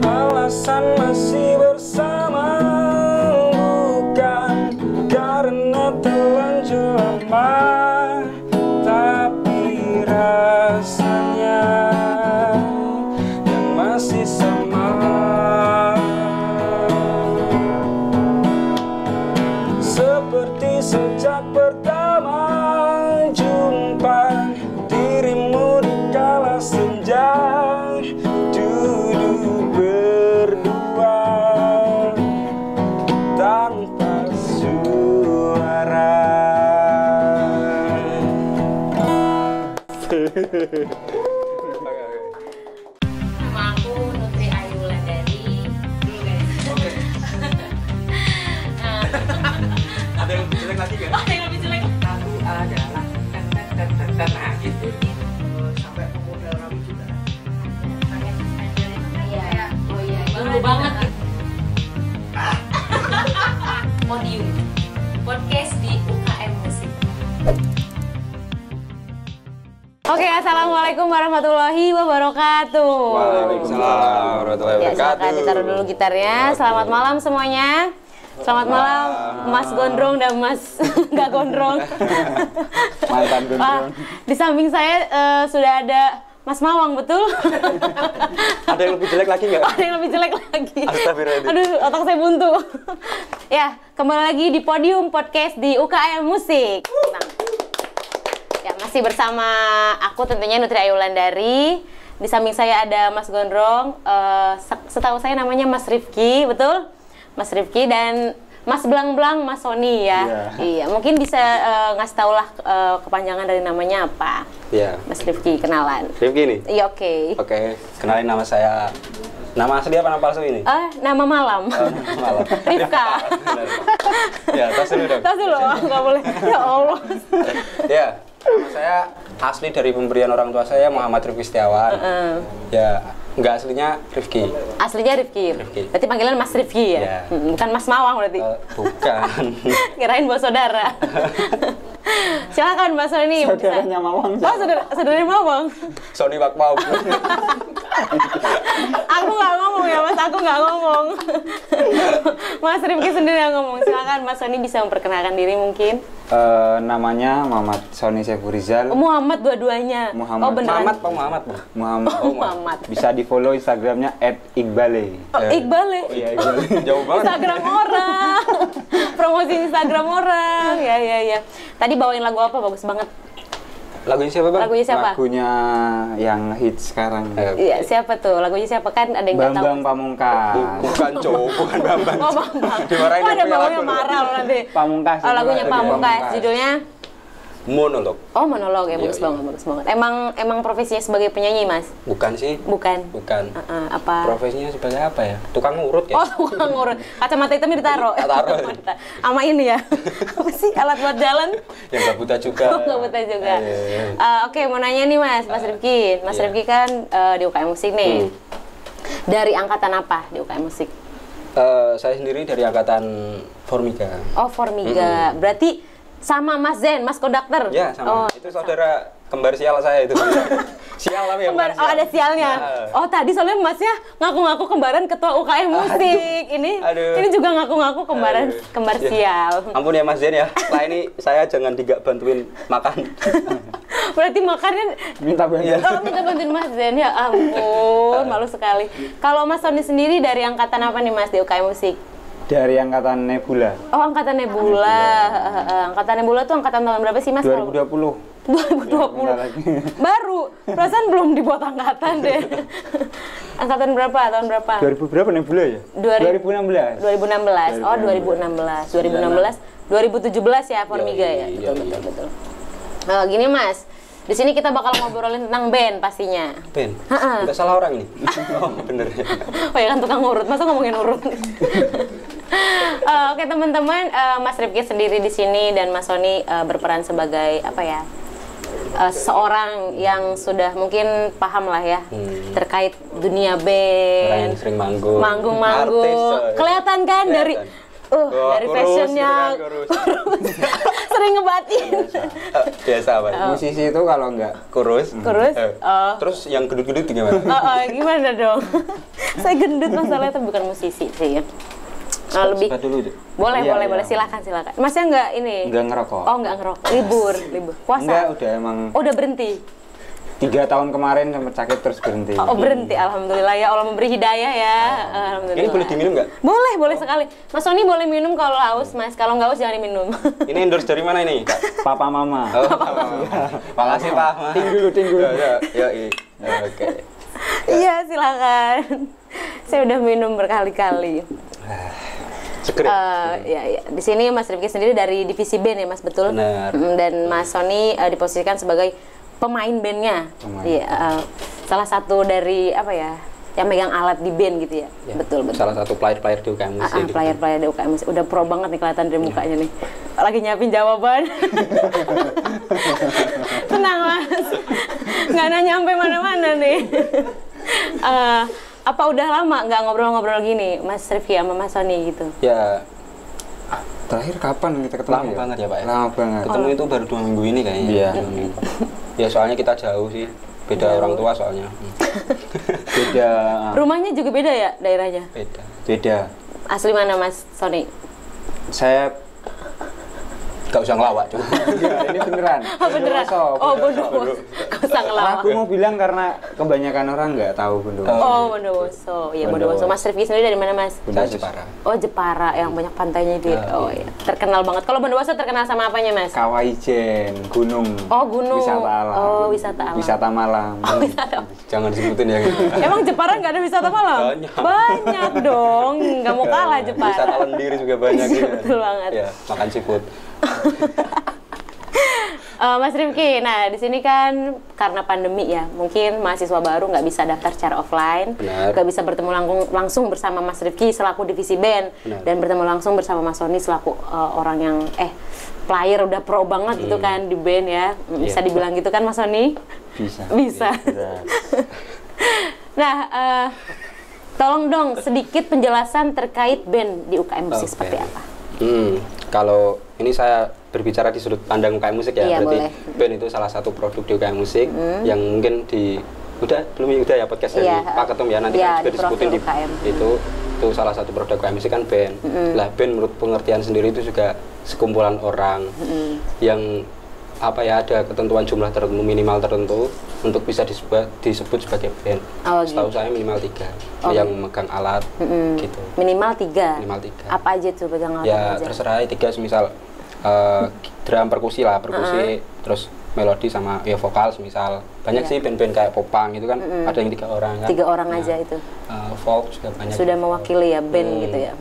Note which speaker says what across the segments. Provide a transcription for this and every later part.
Speaker 1: Alasan masih bersama bukan karena terlanjur lama, tapi rasanya yang masih sama. Seperti sejak pertama jumpa dirimu di kala senja, duduk berdua tanpa suara.
Speaker 2: Nama aku Nutri Ayu Wulandari.
Speaker 3: Oke. Ada yang lebih jelek lagi nggak?
Speaker 2: Oh, yang lebih jelek.
Speaker 3: Aku adalah nah gitu. Sampai modal rambut juga.
Speaker 2: Iya. Oh iya, dulu banget. Podium podcast di UKM Musik. Oke, assalamualaikum warahmatullahi wabarakatuh.
Speaker 1: Waalaikumsalam warahmatullahi
Speaker 2: Ya,
Speaker 1: wabarakatuh.
Speaker 2: silakan ditaruh dulu gitarnya. Selamat malam semuanya. Selamat malam, Mas Gondrong dan Mas nggak Gondrong.
Speaker 1: Mantan
Speaker 2: Wah, di samping saya sudah ada Mas Mawang, betul?
Speaker 1: Ada yang lebih jelek lagi nggak?
Speaker 2: Ada yang lebih jelek lagi.
Speaker 1: Astagfirullahaladzim.
Speaker 2: Aduh, otak saya buntu. Ya, kembali lagi di podium podcast di UKM Musik. Nah, ya, masih bersama aku tentunya Nutri Ayu Wulandari. Di samping saya ada Mas Gondrong. Setahu saya namanya Mas Rifki, betul? Mas Rifki dan Mas Blang-Blang, Mas Sony ya. Iya, mungkin bisa ngasih tau lah kepanjangan dari namanya apa.
Speaker 1: Iya.
Speaker 2: Mas Rifki, kenalan.
Speaker 1: Rifki nih?
Speaker 2: Iya, oke.
Speaker 1: Oke, kenalin nama saya. Nama asli apa nama palsu ini?
Speaker 2: Nama malam.
Speaker 1: Malam.
Speaker 2: Rifka.
Speaker 1: Ya, tas dulu dong.
Speaker 2: Tas dulu, nggak boleh. Ya Allah.
Speaker 1: Ya, nama saya asli dari pemberian orang tua saya Muhammad Rifki Setiawan. Ya, nggak aslinya Rifki.
Speaker 2: Aslinya Rifki. Berarti panggilan Mas Rifki ya?
Speaker 1: Iya.
Speaker 2: Bukan Mas Mawang berarti?
Speaker 1: Bukan.
Speaker 2: Kirain bawa saudara. Silakan Mas Sony.
Speaker 4: Saudaranya Mawang.
Speaker 2: Oh, saudaranya Mawang.
Speaker 1: Sony Pak Mau.
Speaker 2: Aku nggak ngomong ya Mas, aku nggak ngomong. Mas Rifki sendiri yang ngomong. Silakan Mas Sony bisa memperkenalkan diri mungkin.
Speaker 4: Namanya Muhammad Sony Saifurizal.
Speaker 2: Muhammad dua-duanya.
Speaker 4: Muhammad.
Speaker 2: Oh beneran.
Speaker 1: Muhammad Pak Muhammad.
Speaker 4: Muhammad.
Speaker 2: Oh, Muhammad.
Speaker 4: Bisa di follow Instagramnya @iqbale.
Speaker 2: Oh, Iqbal ya?
Speaker 4: Iya, Iqbale.
Speaker 1: Jauh banget.
Speaker 2: Instagram orang. Promosi Instagram orang. Ya. Tadi bawain lagu apa? Bagus banget.
Speaker 1: Lagunya siapa, Bang?
Speaker 2: Lagunya siapa?
Speaker 4: Lagunya yang hits sekarang.
Speaker 2: Iya, siapa tuh? Lagunya siapa? Kan ada yang nggak tahu.
Speaker 4: Bambang Pamungkas.
Speaker 1: Bukan cowok, bukan Bambang.
Speaker 2: Oh, Bambang.
Speaker 1: Dimarahin
Speaker 2: Oh,
Speaker 1: yang
Speaker 2: ada
Speaker 1: punya
Speaker 2: bawahnya
Speaker 1: lagu.
Speaker 2: marah loh nanti.
Speaker 4: Pamungkas.
Speaker 2: Oh, lagunya
Speaker 4: Lagu
Speaker 2: Pamungkas. Judulnya?
Speaker 1: Monolog.
Speaker 2: Oh, monolog ya.
Speaker 1: Iya,
Speaker 2: Bagus
Speaker 1: iya.
Speaker 2: banget, bagus banget. Emang profesinya sebagai penyanyi, Mas?
Speaker 1: Bukan sih.
Speaker 2: Bukan.
Speaker 1: Bukan.
Speaker 2: Apa?
Speaker 1: Profesinya sebagai apa ya? Tukang urut ya?
Speaker 2: Oh, tukang urut. Kacamata hitamnya ditaruh.
Speaker 1: Taruh.
Speaker 2: Sama ini ya. Apa sih alat buat jalan?
Speaker 1: Yang gak buta juga.
Speaker 2: Oh, nggak betah juga.
Speaker 1: Iya.
Speaker 2: Oke, mau nanya nih Mas Rifki. Mas
Speaker 1: Iya.
Speaker 2: Rifki kan di UKM Musik nih. Dari angkatan apa di UKM Musik?
Speaker 1: Saya sendiri dari angkatan Formiga.
Speaker 2: Oh, Formiga. Berarti sama Mas Zen, Mas Konduktor?
Speaker 1: Ya, sama.
Speaker 2: Oh,
Speaker 1: Itu saudara kembar sial saya itu. Sial tapi ya.
Speaker 2: kembar,
Speaker 1: bukan
Speaker 2: oh
Speaker 1: sial.
Speaker 2: ada sialnya.
Speaker 1: Ya.
Speaker 2: Oh tadi soalnya Masnya ngaku-ngaku kembaran ketua UKM Musik.
Speaker 1: Aduh.
Speaker 2: Ini juga ngaku-ngaku kembaran
Speaker 1: Aduh.
Speaker 2: kembar
Speaker 1: Ya.
Speaker 2: sial.
Speaker 1: Ampun ya Mas Zen ya. Setelah ini saya jangan bantuin makan.
Speaker 2: Berarti makannya
Speaker 4: Minta bantuan.
Speaker 2: oh, minta bantuin Mas Zen ya ampun, malu sekali. Kalau Mas Sony sendiri dari angkatan apa nih Mas di UKM Musik?
Speaker 4: Dari angkatan Nebula.
Speaker 2: Oh, angkatan Nebula. Angkatan Nebula tuh angkatan tahun berapa sih Mas?
Speaker 4: 2020.
Speaker 2: 2020. Baru. Perasaan belum dibuat angkatan deh. Angkatan berapa? Tahun berapa?
Speaker 4: 2000 berapa Nebula ya? 2016.
Speaker 2: 2016. Oh, 2016. 2016. 2017 ya Formiga ya.
Speaker 1: Iya,
Speaker 2: Betul. Gini Mas. Di sini kita bakal ngobrolin tentang band pastinya.
Speaker 1: Ben, nggak salah orang nih. Oh bener.
Speaker 2: Oh ya kan tukang urut, masa ngomongin urut? Oke teman-teman, Mas Rifki sendiri di sini dan Mas Sony berperan sebagai apa ya? Seorang yang sudah mungkin paham lah ya terkait dunia
Speaker 1: Orang
Speaker 2: band,
Speaker 1: yang sering manggung.
Speaker 2: manggung-manggung.
Speaker 1: Artis,
Speaker 2: Kelihatan kan dari Dari
Speaker 1: kurus,
Speaker 2: fashionnya
Speaker 1: gitu kan, kurus.
Speaker 2: sering ngebatin.
Speaker 1: Biasa Pak.
Speaker 4: Musisi itu kalau nggak
Speaker 1: Kurus.
Speaker 2: Kurus?
Speaker 1: Terus yang gendut-gendut gimana?
Speaker 2: Gimana dong? Saya gendut masalahnya, tapi bukan musisi sih ya. Lebih
Speaker 1: Sebat dulu.
Speaker 2: boleh
Speaker 4: Iya,
Speaker 2: boleh
Speaker 4: iya.
Speaker 2: silakan. Masnya nggak ini?
Speaker 4: nggak ngerokok.
Speaker 2: Oh, nggak ngerokok. Libur. Puasa.
Speaker 4: Enggak, udah emang
Speaker 2: Oh, udah berhenti.
Speaker 4: 3 tahun kemarin sempat sakit terus berhenti.
Speaker 2: Oh, berhenti. Alhamdulillah ya Allah memberi hidayah ya. Alhamdulillah.
Speaker 1: Ini boleh diminum nggak?
Speaker 2: Boleh sekali. Mas Sony boleh minum kalau haus, Mas. Kalau nggak haus jangan diminum.
Speaker 1: Ini endorse dari mana ini? Kak?
Speaker 4: Papa mama.
Speaker 1: Oh, makasih Pak.
Speaker 4: Ting dulu.
Speaker 1: Oke.
Speaker 2: Iya, silakan. Saya udah minum berkali-kali.
Speaker 1: Seger.
Speaker 2: Ya. Di sini Mas Rifki sendiri dari divisi band ya, Mas, betul?
Speaker 1: Benar.
Speaker 2: Dan Mas Sony diposisikan sebagai pemain bandnya. Iya, salah satu dari apa ya, yang megang alat di band gitu ya.
Speaker 1: Ya,
Speaker 2: Betul.
Speaker 1: Salah satu player-player di UKM Musik.
Speaker 2: Player-player di UKM Musik. Udah pro banget nih kelihatan dari mukanya nih. Lagi nyiapin jawaban. Tenang, Mas. Nggak nanya sampai mana-mana nih. Apa udah lama nggak ngobrol-ngobrol gini, Mas Rifki sama Mas Sony gitu?
Speaker 1: Ya,
Speaker 4: Terakhir kapan kita ketemu?
Speaker 1: lama banget ya Pak ya?
Speaker 4: Lama banget.
Speaker 1: Ketemu itu baru 2 minggu ini kayaknya.
Speaker 4: Iya.
Speaker 1: 2 minggu. Ya soalnya kita jauh sih. Beda orang tua soalnya.
Speaker 4: Beda.
Speaker 2: Rumahnya juga beda ya daerahnya?
Speaker 1: Beda.
Speaker 2: Asli mana Mas Sony?
Speaker 4: Saya
Speaker 1: Gak usah ngelawak cuy.
Speaker 4: enggak, ini beneran.
Speaker 2: Beneran? Oh, Bondowoso. Gak usah ngelawak.
Speaker 4: Aku mau bilang karena kebanyakan orang nggak tahu Bondowoso.
Speaker 2: Oh, Bondowoso. Iya, Bondowoso. Mas Rifki sendiri dari mana, Mas?
Speaker 1: Saya Jepara.
Speaker 2: Oh, Jepara yang banyak pantainya itu. Oh iya. Terkenal banget. Kalau Bondowoso terkenal sama apanya, Mas?
Speaker 4: Kawah Ijen, gunung.
Speaker 2: Oh, gunung.
Speaker 4: Wisata alam.
Speaker 2: Oh, wisata alam.
Speaker 4: Wisata malam.
Speaker 1: Jangan disebutin ya.
Speaker 2: Emang Jepara nggak ada wisata malam?
Speaker 1: Banyak.
Speaker 2: Banyak dong. Nggak mau kalah Jepara.
Speaker 1: Wisata lendir juga banyak.
Speaker 2: Iya, betul banget.
Speaker 1: Ya, makan seafood.
Speaker 2: Mas Rifki, nah di sini kan karena pandemi ya, mungkin mahasiswa baru nggak bisa daftar secara offline,
Speaker 1: Benar.
Speaker 2: nggak bisa bertemu langsung bersama Mas Rifki selaku divisi band,
Speaker 1: Benar.
Speaker 2: dan bertemu langsung bersama Mas Sony selaku orang yang player udah pro banget gitu kan di band ya, bisa dibilang gitu kan Mas Sony? Bisa. Nah, tolong dong sedikit penjelasan terkait band di UKM Musik seperti apa?
Speaker 1: Kalau ini saya berbicara di sudut pandang UKM Musik ya,
Speaker 2: Iya,
Speaker 1: berarti
Speaker 2: boleh.
Speaker 1: band itu salah satu produk di UKM Musik yang mungkin udah ya podcast dari
Speaker 2: Iya,
Speaker 1: Pak Ketum ya, nanti
Speaker 2: iya,
Speaker 1: kan juga
Speaker 2: di
Speaker 1: disebutin
Speaker 2: profil
Speaker 1: di
Speaker 2: UKM.
Speaker 1: itu salah satu produk UKM Musik kan band. Lah band menurut pengertian sendiri itu juga sekumpulan orang yang apa ya, ada ketentuan jumlah tertentu, minimal tertentu untuk bisa disebut sebagai band.
Speaker 2: Oh,
Speaker 1: Setahu
Speaker 2: gitu.
Speaker 1: saya minimal 3
Speaker 2: Oh,
Speaker 1: yang megang alat gitu.
Speaker 2: Minimal 3.
Speaker 1: Minimal 3.
Speaker 2: Apa aja tuh pegang alat
Speaker 1: Ya
Speaker 2: aja?
Speaker 1: terserah 3, misal drum perkusi lah, terus melodi sama ya vokal misal. Banyak
Speaker 2: Iya.
Speaker 1: sih band-band kayak popang gitu kan, ada yang 3 orang kan.
Speaker 2: 3 orang
Speaker 1: Nah,
Speaker 2: aja itu.
Speaker 1: folk juga banyak.
Speaker 2: Sudah mewakili ya band gitu ya.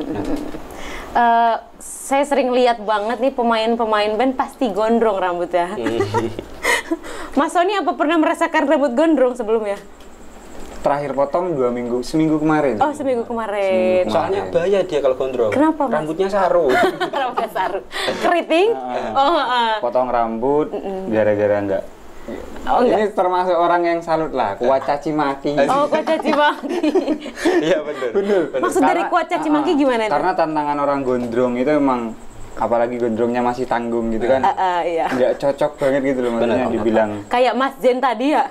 Speaker 2: Saya sering lihat banget nih pemain-pemain band pasti gondrong rambutnya. Mas Sony apa pernah merasakan rambut gondrong sebelumnya?
Speaker 4: Terakhir potong seminggu kemarin.
Speaker 2: Oh, seminggu kemarin.
Speaker 1: Soalnya bahaya dia kalau gondrong.
Speaker 2: Kenapa, Mas?
Speaker 1: Rambutnya saru.
Speaker 2: Rambutnya saru. Keriting?
Speaker 4: Potong rambut gara-gara enggak.
Speaker 2: Oh, enggak.
Speaker 4: Ini termasuk orang yang salut lah, kuat caci maki.
Speaker 2: Oh, kuat caci maki.
Speaker 1: Iya benar.
Speaker 2: Maksud dari kuat caci maki gimana nih?
Speaker 4: Karena tantangan orang gondrong itu emang, apalagi gondrongnya masih tanggung gitu kan,
Speaker 2: Iya.
Speaker 4: nggak cocok banget gitu loh, maksudnya
Speaker 1: Bener.
Speaker 4: dibilang
Speaker 2: Kayak Mas Zen tadi ya?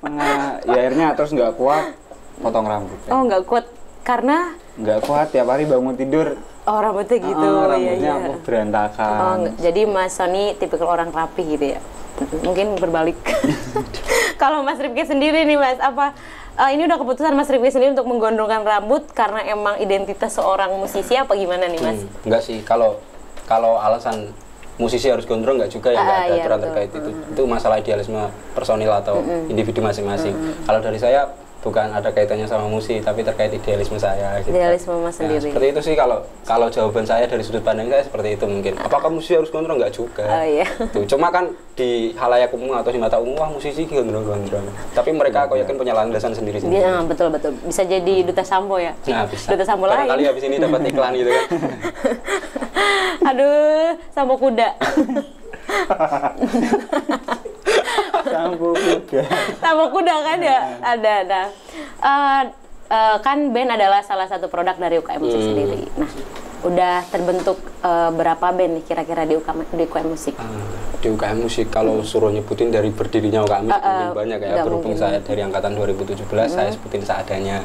Speaker 4: setengah, ya akhirnya terus nggak kuat, potong rambut.
Speaker 2: Oh, nggak kuat karena
Speaker 4: Nggak kuat, tiap hari bangun tidur,
Speaker 2: rambutnya gitu.
Speaker 4: rambutnya
Speaker 2: iya.
Speaker 4: berantakan.
Speaker 2: Jadi Mas Sony tipikal orang rapi gitu ya? Mungkin berbalik. Kalau Mas Rifki sendiri nih Mas, apa ini udah keputusan Mas Rifki sendiri untuk menggondongkan rambut karena emang identitas seorang musisi apa gimana nih Mas?
Speaker 1: Enggak sih, kalau alasan musisi harus gondrong enggak juga ya, nggak ada
Speaker 2: Iya,
Speaker 1: aturan
Speaker 2: betul.
Speaker 1: terkait itu. Itu masalah idealisme personil atau individu masing-masing. Kalau dari saya bukan ada kaitannya sama musik, tapi terkait idealisme saya gitu.
Speaker 2: Idealisme Mas
Speaker 1: Nah,
Speaker 2: sendiri.
Speaker 1: seperti itu sih kalau jawaban saya dari sudut pandang saya seperti itu mungkin. Apakah musisi harus gondrong? Enggak juga.
Speaker 2: Oh, iya.
Speaker 1: Tuh, cuma kan di halayak umum atau di mata umum, wah musisi gondrong-gondrong. Tapi mereka aku yakin punya landasan sendiri-sendiri.
Speaker 2: Dia betul. Bisa jadi duta sampo ya?
Speaker 1: Nah, bisa.
Speaker 2: Duta sampo lain.
Speaker 1: Barangkali habis ini dapat iklan gitu kan.
Speaker 2: Aduh, sampo kuda.
Speaker 4: Sampo kuda.
Speaker 2: Sampo kuda kan ya? Ada. kan band adalah salah satu produk dari UKM Musik sendiri. Nah, udah terbentuk berapa band nih kira-kira di UKM Musik?
Speaker 1: Di UKM Musik kalau suruh nyebutin dari berdirinya UKM Musik mungkin banyak ya.
Speaker 2: nggak
Speaker 1: Berhubung
Speaker 2: mungkin.
Speaker 1: saya dari angkatan 2017 saya sebutin seadanya.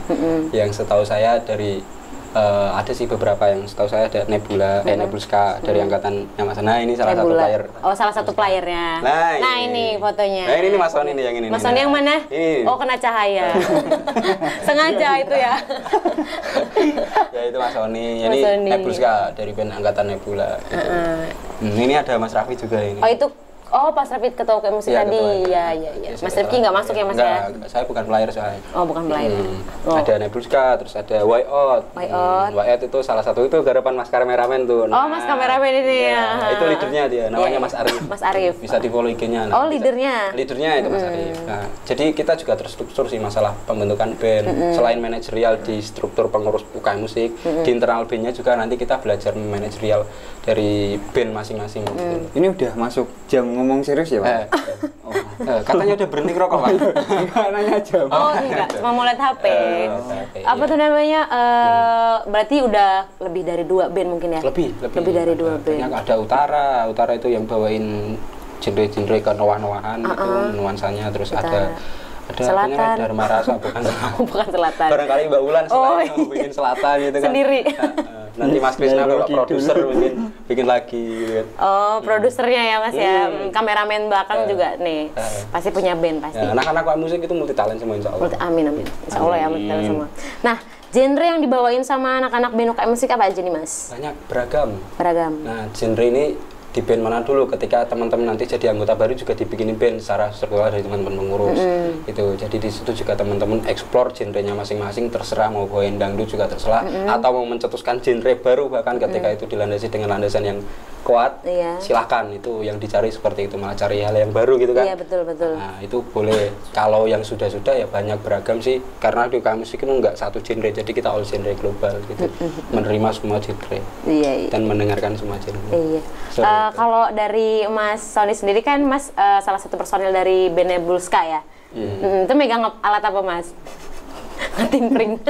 Speaker 1: Yang setahu saya dari ada sih beberapa yang setahu saya ada Nebula, Nebulska dari angkatan yang Mas. Nah ini salah satu
Speaker 2: Nebula.
Speaker 1: player.
Speaker 2: Oh, salah satu playernya.
Speaker 1: Nah,
Speaker 2: ini fotonya.
Speaker 1: Nah ini Mas Sony nih yang ini.
Speaker 2: Mas
Speaker 1: nih.
Speaker 2: Sony yang mana?
Speaker 1: Ini.
Speaker 2: Oh, kena cahaya. Sengaja itu ya.
Speaker 1: Ya itu Mas Sony.
Speaker 2: Mas
Speaker 1: Ini
Speaker 2: Sony.
Speaker 1: Nebulska dari band angkatan Nebula. Gitu. Ini ada Mas Raffi juga ini.
Speaker 2: Oh, itu pas Rapid ketua UKM Musik
Speaker 1: Iya,
Speaker 2: tadi.
Speaker 1: ketua.
Speaker 2: Iya. Mas Rifki nggak masuk ya, Mas ya?
Speaker 1: Enggak, saya bukan player saya.
Speaker 2: Oh, bukan player. Oh.
Speaker 1: Ada Nebulska, terus ada Way Out.
Speaker 2: Way Out.
Speaker 1: Way Out itu salah satu itu garapan Mas Kameramen tuh.
Speaker 2: Oh, Mas Kameramen ini ya.
Speaker 1: Itu leadernya dia, namanya
Speaker 2: Iya,
Speaker 1: Mas Arif.
Speaker 2: Mas Arif.
Speaker 1: Bisa di follow IG-nya.
Speaker 2: Oh, leadernya.
Speaker 1: Leadernya itu Mas Arif. Nah, jadi kita juga terstruktur sih masalah pembentukan band. Selain manajerial di struktur pengurus UKM Musik, di internal bandnya juga nanti kita belajar manajerial dari band masing-masing. Gitu.
Speaker 4: Ini udah masuk jam ngomong serius ya, Pak?
Speaker 1: Katanya udah berhenti ngerokok, Pak.
Speaker 4: Enggak nanya jam.
Speaker 2: Oh, enggak, cuma mau lihat HP. Apa
Speaker 1: iya.
Speaker 2: tuh namanya? Berarti udah lebih dari 2 band mungkin ya?
Speaker 1: Lebih
Speaker 2: dari 2 band.
Speaker 1: Banyak, ada Utara itu yang bawain genre-genre ke Noah-Noahan itu nuansanya, terus
Speaker 2: Utara.
Speaker 1: ada
Speaker 2: Selatan.
Speaker 1: apanya, Dharma Rasa bukan.
Speaker 2: Bukan Selatan.
Speaker 1: Barangkali Mbak Ulan
Speaker 2: Oh,
Speaker 1: selain bikin Selatan gitu kan.
Speaker 2: Sendiri.
Speaker 1: Nanti Mas Krisna
Speaker 4: Daerah
Speaker 1: bapak
Speaker 4: Kidul.
Speaker 1: produser bikin lagi gitu kan.
Speaker 2: Oh, produsernya ya Mas ya. Kameramen belakang juga nih. Pasti punya band pasti.
Speaker 1: Ya, anak-anak UKM Musik itu multi talent semua insya Allah.
Speaker 2: Amin. Insya Allah ya multi talent semua. Nah, genre yang dibawain sama anak-anak band UKM Musik apa aja nih Mas?
Speaker 1: Banyak beragam.
Speaker 2: Beragam.
Speaker 1: Nah, genre ini di band mana dulu ketika teman-teman nanti jadi anggota baru juga dibikinin band secara struktural dari teman-teman pengurus itu. Jadi di situ juga teman-teman explore genrenya masing-masing, terserah mau bawain dangdut juga terserah atau mau mencetuskan genre baru bahkan ketika itu dilandasi dengan landasan yang kuat,
Speaker 2: Iya.
Speaker 1: silahkan itu yang dicari seperti itu, malah cari hal yang baru gitu kan.
Speaker 2: Iya, betul.
Speaker 1: Nah itu boleh. Kalau yang sudah ya banyak beragam sih karena di UKM Musik itu nggak satu genre, jadi kita all genre global gitu, menerima semua genre
Speaker 2: Iya.
Speaker 1: dan mendengarkan semua genre.
Speaker 2: Iya.
Speaker 1: Sorry.
Speaker 2: Kalau dari Mas Sony sendiri kan Mas salah satu personil dari band Nebulska ya. Itu megang alat apa Mas? Ngetimpring.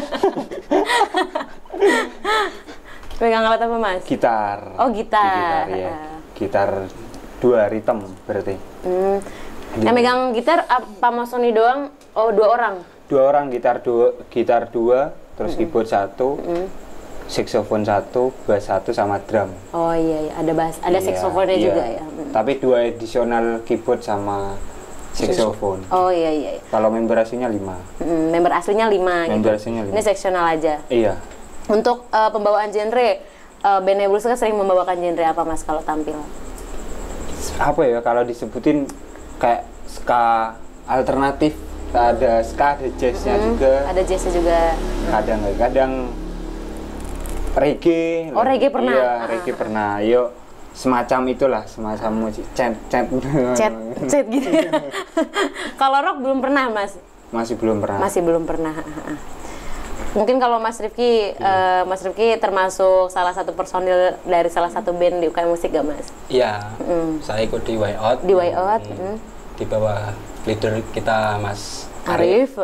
Speaker 2: Megang alat apa Mas?
Speaker 4: Gitar.
Speaker 2: Oh, gitar.
Speaker 4: Ya. Gitar 2 rhythm berarti.
Speaker 2: Yang megang gitar apa Mas Sony doang? Oh, 2 orang.
Speaker 4: 2 orang gitar 2, terus keyboard 1, saxophone 1, bass 1 sama drum.
Speaker 2: Oh iya, ada bass, ada
Speaker 4: Iya,
Speaker 2: saksofonnya
Speaker 4: iya.
Speaker 2: juga ya.
Speaker 4: Tapi 2 additional keyboard sama saxophone.
Speaker 2: Oh iya.
Speaker 4: Kalau member aslinya 5.
Speaker 2: Member aslinya 5 gitu.
Speaker 4: Member aslinya 5.
Speaker 2: Ini seksional aja.
Speaker 4: Iya.
Speaker 2: Untuk pembawaan genre, band Nebulska sering membawakan genre apa Mas kalau tampil?
Speaker 4: Apa ya kalau disebutin kayak ska alternatif, ada ska, ada jazznya juga.
Speaker 2: Ada jazznya juga.
Speaker 4: Kadang reggae.
Speaker 2: Oh, reggae pernah?
Speaker 4: Iya, reggae pernah. Yuk, semacam itulah, semacam musik chat
Speaker 2: Cet gitu ya. Kalau rock belum pernah Mas?
Speaker 4: Masih belum pernah.
Speaker 2: Masih belum pernah. Mungkin kalau Mas Rifki, Mas Rifki termasuk salah satu personil dari salah satu band di UKM Musik gak Mas?
Speaker 1: Iya, saya ikut di Way Out.
Speaker 2: Di Way Out,
Speaker 1: Di bawah leader kita Mas
Speaker 2: Arif.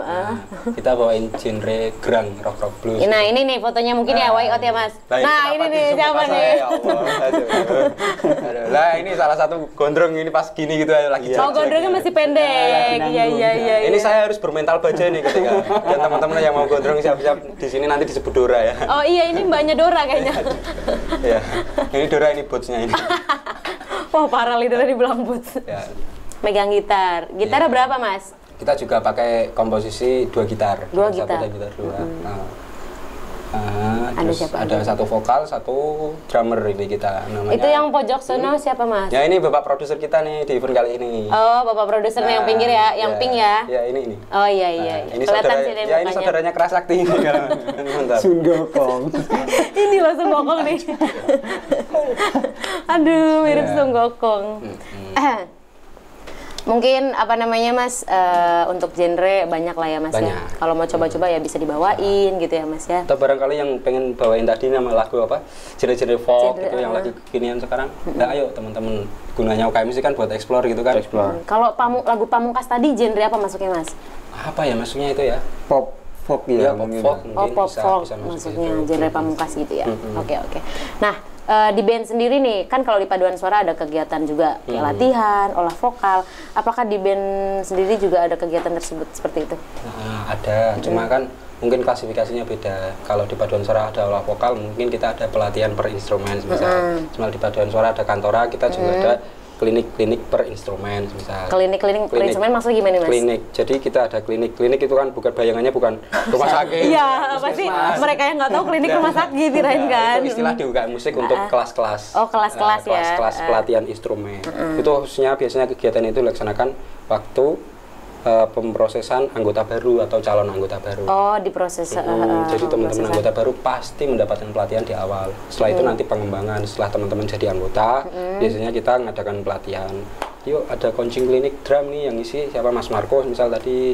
Speaker 1: Kita bawain genre grang, rock blues.
Speaker 2: Nah ini nih fotonya mungkin ya Way Out ya Mas. Nah ini nih siapa nih?
Speaker 1: Ya Allah, aduh. Lah ini salah satu gondrong ini pas gini gitu lagi.
Speaker 2: Oh gondrongnya masih pendek. Iya.
Speaker 1: Ini saya harus bermental baja nih ketika dan teman-teman yang mau gondrong siap-siap di sini nanti disebut Dora ya.
Speaker 2: Oh iya ini mbaknya Dora kayaknya.
Speaker 1: Ya. Ini Dora ini bootsnya ini.
Speaker 2: Wah parah leadernya dibilang boots.
Speaker 1: Ya.
Speaker 2: Megang gitar. Gitarnya berapa Mas?
Speaker 1: Kita juga pakai komposisi 2 gitar.
Speaker 2: 2 gitar.
Speaker 1: Satu dan gitar 2.
Speaker 2: Ada
Speaker 1: Terus
Speaker 2: siapa
Speaker 1: ada
Speaker 2: aja?
Speaker 1: 1 vokal, 1 drummer ini kita namanya.
Speaker 2: Itu yang pojok sono siapa Mas?
Speaker 1: Ya ini bapak produser kita nih di event kali ini.
Speaker 2: Oh bapak produsernya yang pinggir ya, yang pink ya?
Speaker 1: Ya ini.
Speaker 2: Oh iya.
Speaker 1: Nah, ini
Speaker 2: Kelihatan
Speaker 1: saudara,
Speaker 2: sih dari
Speaker 1: ya ini
Speaker 2: mukanya.
Speaker 1: saudaranya Keras Sakti. Mantap.
Speaker 4: Sunggokong.
Speaker 2: Ini langsung gokong nih. Aduh, mirip
Speaker 1: Iya.
Speaker 2: Sunggokong. Mungkin apa namanya Mas, untuk genre banyak lah ya Mas ya.
Speaker 1: Banyak.
Speaker 2: Kalau mau coba-coba ya bisa dibawain gitu ya Mas ya.
Speaker 1: Atau barangkali yang pengen bawain tadi nama lagu apa? Genre-genre folk
Speaker 2: Genre,
Speaker 1: gitu yang lagi kekinian sekarang. Nah, ayo teman-teman, gunanya UKM Musik kan buat explore gitu kan.
Speaker 4: Explore.
Speaker 2: Kalau lagu Pamungkas tadi genre apa masuknya Mas?
Speaker 1: Apa ya maksudnya itu ya?
Speaker 4: Pop. folk
Speaker 1: Ya,
Speaker 4: ya
Speaker 1: pop
Speaker 4: mungkin.
Speaker 1: folk mungkin
Speaker 2: Pop
Speaker 1: bisa
Speaker 2: folk
Speaker 1: masuk
Speaker 2: maksudnya
Speaker 1: situ.
Speaker 2: genre pamungkas gitu ya. Oke. Nah, di band sendiri nih, kan kalau di paduan suara ada kegiatan juga kayak latihan, olah vokal. Apakah di band sendiri juga ada kegiatan tersebut seperti itu?
Speaker 1: Nah, ada, cuma kan mungkin klasifikasinya beda. Kalau di paduan suara ada olah vokal, mungkin kita ada pelatihan per instrumen misal. Cuma di paduan suara ada kantora, kita juga ada klinik-klinik per instrumen misal.
Speaker 2: Klinik-klinik per instrumen maksudnya gimana, Mas?
Speaker 1: Klinik. Jadi kita ada klinik itu kan bukan bayangannya bukan rumah sakit.
Speaker 2: Iya, pasti mereka yang nggak tahu klinik rumah sakit kirain kan.
Speaker 1: Itu istilah di UKM musik untuk kelas-kelas.
Speaker 2: Oh, kelas-kelas ya.
Speaker 1: Kelas-kelas pelatihan instrumen. Itu khususnya biasanya kegiatan itu dilaksanakan waktu pemrosesan anggota baru atau calon anggota baru.
Speaker 2: Oh, diproses.
Speaker 1: Jadi teman-teman
Speaker 2: prosesan.
Speaker 1: anggota baru pasti mendapatkan pelatihan di awal. Setelah itu nanti pengembangan. Setelah teman-teman jadi anggota, biasanya kita ngadakan pelatihan. Yuk ada coaching klinik drum nih yang ngisi siapa, Mas Marco misal tadi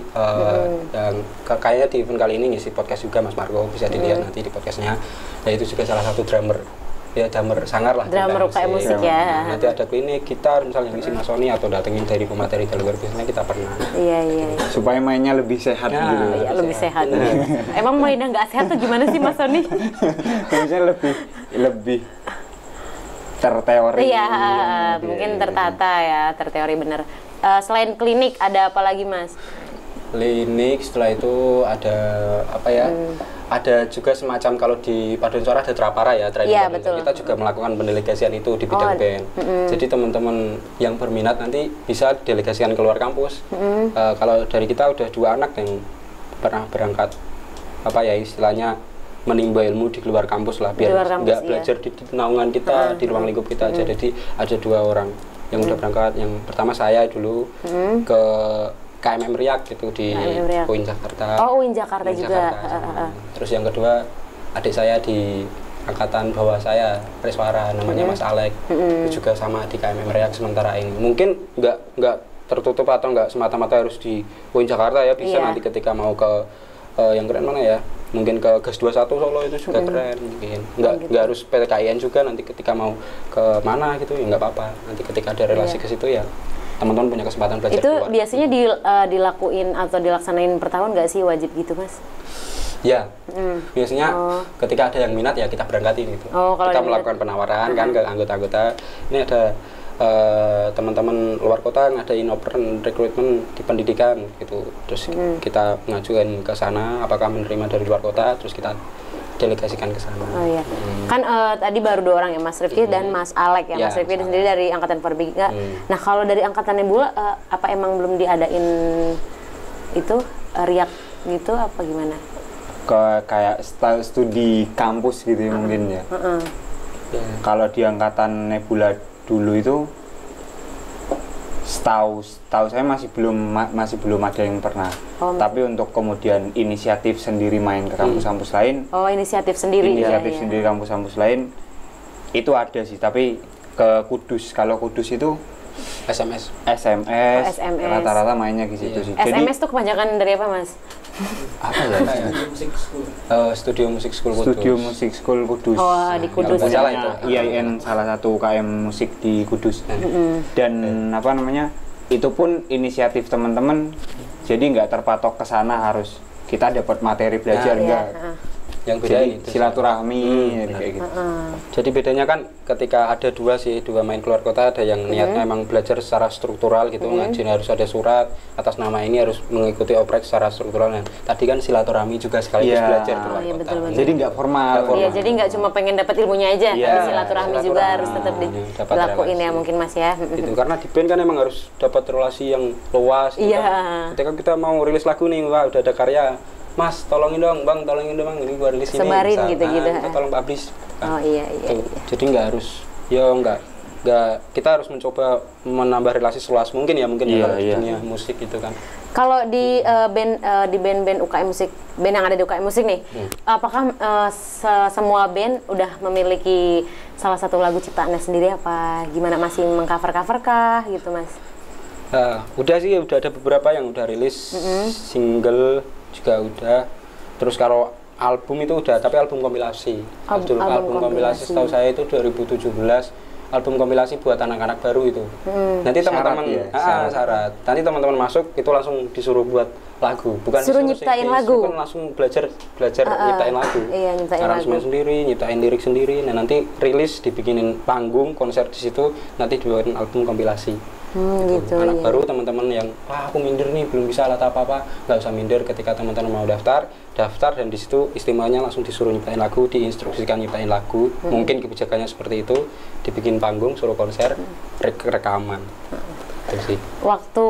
Speaker 1: yang kayaknya di event kali ini ngisi podcast juga Mas Marco, bisa dilihat nanti di podcastnya. Nah itu juga salah satu drummer. Ya drummer sangar lah.
Speaker 2: Drummer UKM musik ya.
Speaker 1: Nanti ada klinik gitar misalnya ngisi Mas Sony atau datengin dari pemateri dari luar, biasanya kita pernah.
Speaker 2: Iya.
Speaker 4: Supaya mainnya lebih sehat
Speaker 1: Ya,
Speaker 4: gitu.
Speaker 2: Iya, lebih sehat. Emang mainnya nggak sehat tuh gimana sih, Mas Sony?
Speaker 4: Maksudnya lebih terteori.
Speaker 2: Iya, mungkin tertata ya, terteori bener. Selain klinik ada apa lagi, Mas?
Speaker 1: Klinik, setelah itu ada apa ya? Ada juga semacam kalau di paduan suara ada trapara ya, training
Speaker 2: Iya,
Speaker 1: paduan suara.
Speaker 2: betul.
Speaker 1: Kita juga melakukan pendelegasian itu di bidang band. Jadi teman-teman yang berminat nanti bisa delegasikan keluar kampus. Kalau dari kita udah 2 anak yang pernah berangkat apa ya istilahnya menimba ilmu di luar kampus lah,
Speaker 2: Di
Speaker 1: biar
Speaker 2: luar kampus,
Speaker 1: nggak
Speaker 2: iya.
Speaker 1: belajar di naungan kita, di ruang lingkup kita aja. Jadi ada 2 orang yang udah berangkat. Yang pertama saya dulu ke KMM Riak gitu di
Speaker 2: KMM Riak.
Speaker 1: UIN Jakarta.
Speaker 2: Oh, UIN Jakarta juga.
Speaker 1: Terus yang kedua adik saya di angkatan bawah saya Preswara namanya Mas Alek. Itu juga sama di KMM Riak sementara ini. Mungkin nggak tertutup atau nggak semata-mata harus di UIN Jakarta ya, bisa
Speaker 2: Iya.
Speaker 1: nanti ketika mau ke yang keren mana ya? Mungkin ke GES 21 Solo itu juga keren mungkin. Nggak harus PTKIN juga, nanti ketika mau ke mana gitu ya nggak apa-apa. Nanti ketika ada relasi ke situ ya teman-teman punya kesempatan belajar
Speaker 2: Itu
Speaker 1: keluar.
Speaker 2: biasanya dilakuin atau dilaksanain per tahun nggak sih, wajib gitu, Mas?
Speaker 1: Ya, biasanya ketika ada yang minat ya kita berangkatin gitu.
Speaker 2: Oh, kalau
Speaker 1: Kita
Speaker 2: yang
Speaker 1: melakukan penawaran kan ke anggota-anggota. Ini ada teman-teman luar kota ngadain open recruitment di pendidikan gitu. Terus kita mengajukan ke sana apakah menerima dari luar kota, terus kita delegasikan ke sana.
Speaker 2: Oh iya, kan tadi baru 2 orang ya, Mas Rifki dan Mas Alek ya.
Speaker 1: Ya,
Speaker 2: Mas Rifki
Speaker 1: Mas
Speaker 2: sendiri dari angkatan Forbika. Nah kalau dari angkatan Nebula, apa emang belum diadain itu riak gitu apa gimana?
Speaker 4: Kayak studi kampus gitu ya mungkin ya.
Speaker 1: Ya.
Speaker 4: Kalau di angkatan Nebula dulu itu setahu saya masih belum ada yang pernah. Tapi untuk kemudian inisiatif sendiri main ke kampus-kampus lain,
Speaker 2: Oh, inisiatif sendiri
Speaker 4: inisiatif
Speaker 2: ya.
Speaker 4: sendiri kampus-kampus lain itu ada sih. Tapi ke Kudus, kalau Kudus itu
Speaker 1: SMS.
Speaker 4: SMS,
Speaker 2: SMS.
Speaker 4: rata-rata mainnya ke situ sih. Jadi
Speaker 2: SMS tuh kebanyakan dari apa, Mas?
Speaker 4: apa ya?
Speaker 1: Studio Musik School Kudus.
Speaker 4: Studio Musik School Kudus.
Speaker 2: Oh, di Kudus
Speaker 1: nggak
Speaker 2: ya.
Speaker 1: salah itu.
Speaker 4: IAIN salah satu UKM musik di Kudus. Dan apa namanya? Itu pun inisiatif teman-teman. Jadi nggak terpatok ke sana harus kita dapat materi belajar
Speaker 1: Nah,
Speaker 4: enggak.
Speaker 1: Yang beda
Speaker 4: Jadi
Speaker 1: itu.
Speaker 4: silaturahmi kayak gitu.
Speaker 1: Jadi bedanya kan ketika ada 2 main keluar kota, ada yang niatnya emang belajar secara struktural gitu, ngaji harus ada surat atas nama ini, harus mengikuti oprek secara struktural. Nah, tadi kan silaturahmi juga sekaligus
Speaker 4: Iya.
Speaker 1: belajar keluar
Speaker 2: Oh, iya,
Speaker 1: kota.
Speaker 2: betul-betul.
Speaker 4: Jadi nggak formal.
Speaker 2: Iya, jadi nggak cuma pengen dapat ilmunya aja,
Speaker 4: Iya,
Speaker 2: tapi silaturahmi juga
Speaker 1: silaturahmi.
Speaker 2: harus tetap
Speaker 1: Dapat
Speaker 2: dilakuin ya
Speaker 1: relasi.
Speaker 2: mungkin, Mas ya.
Speaker 1: Gitu, karena di band kan emang harus dapat relasi yang luas gitu
Speaker 2: Iya.
Speaker 1: kan. Ketika kita mau rilis lagu nih, wah udah ada karya, Mas tolongin dong Bang, tolongin dong Bang, ini gua rilis ini.
Speaker 2: Sebarin
Speaker 1: misal.
Speaker 2: gitu-gitu.
Speaker 1: Kita tolong publish.
Speaker 2: Oh iya.
Speaker 1: Tuh. Jadi nggak harus, nggak kita harus mencoba menambah relasi seluas mungkin ya, mungkin
Speaker 4: Iya,
Speaker 1: ya kalau di
Speaker 4: iya.
Speaker 1: dunia musik itu kan.
Speaker 2: Kalau di band-band UKM musik, band yang ada di UKM musik nih, apakah semua band udah memiliki salah satu lagu ciptaannya sendiri apa? Gimana, masih mengcover-cover kah gitu, Mas?
Speaker 1: Udah sih, udah ada beberapa yang udah rilis single juga udah. Terus kalau album itu udah, tapi album kompilasi.
Speaker 2: Album
Speaker 1: Album kompilasi
Speaker 2: kompilasi.
Speaker 1: setahu saya itu 2017 album kompilasi buat anak-anak baru itu. Nanti teman-teman syarat. Nanti teman-teman masuk itu langsung disuruh buat lagu, bukan
Speaker 2: suruh nyiptain lagu.
Speaker 1: Bukan langsung belajar nyiptain lagu.
Speaker 2: Iya, nyiptain
Speaker 1: aransemen sendiri, nyiptain lirik sendiri. Nah, nanti rilis dibikinin panggung, konser di situ, nanti dibuatin album kompilasi.
Speaker 2: Gitu,
Speaker 1: anak
Speaker 2: iya.
Speaker 1: baru, teman-teman yang aku minder nih belum bisa alat apa-apa, nggak usah minder. Ketika teman-teman mau daftar dan di situ istimewanya langsung disuruh nyiptain lagu, diinstruksikan nyiptain lagu. Mungkin kebijakannya seperti itu, dibikin panggung, suruh konser, rekaman. Itu sih.
Speaker 2: Waktu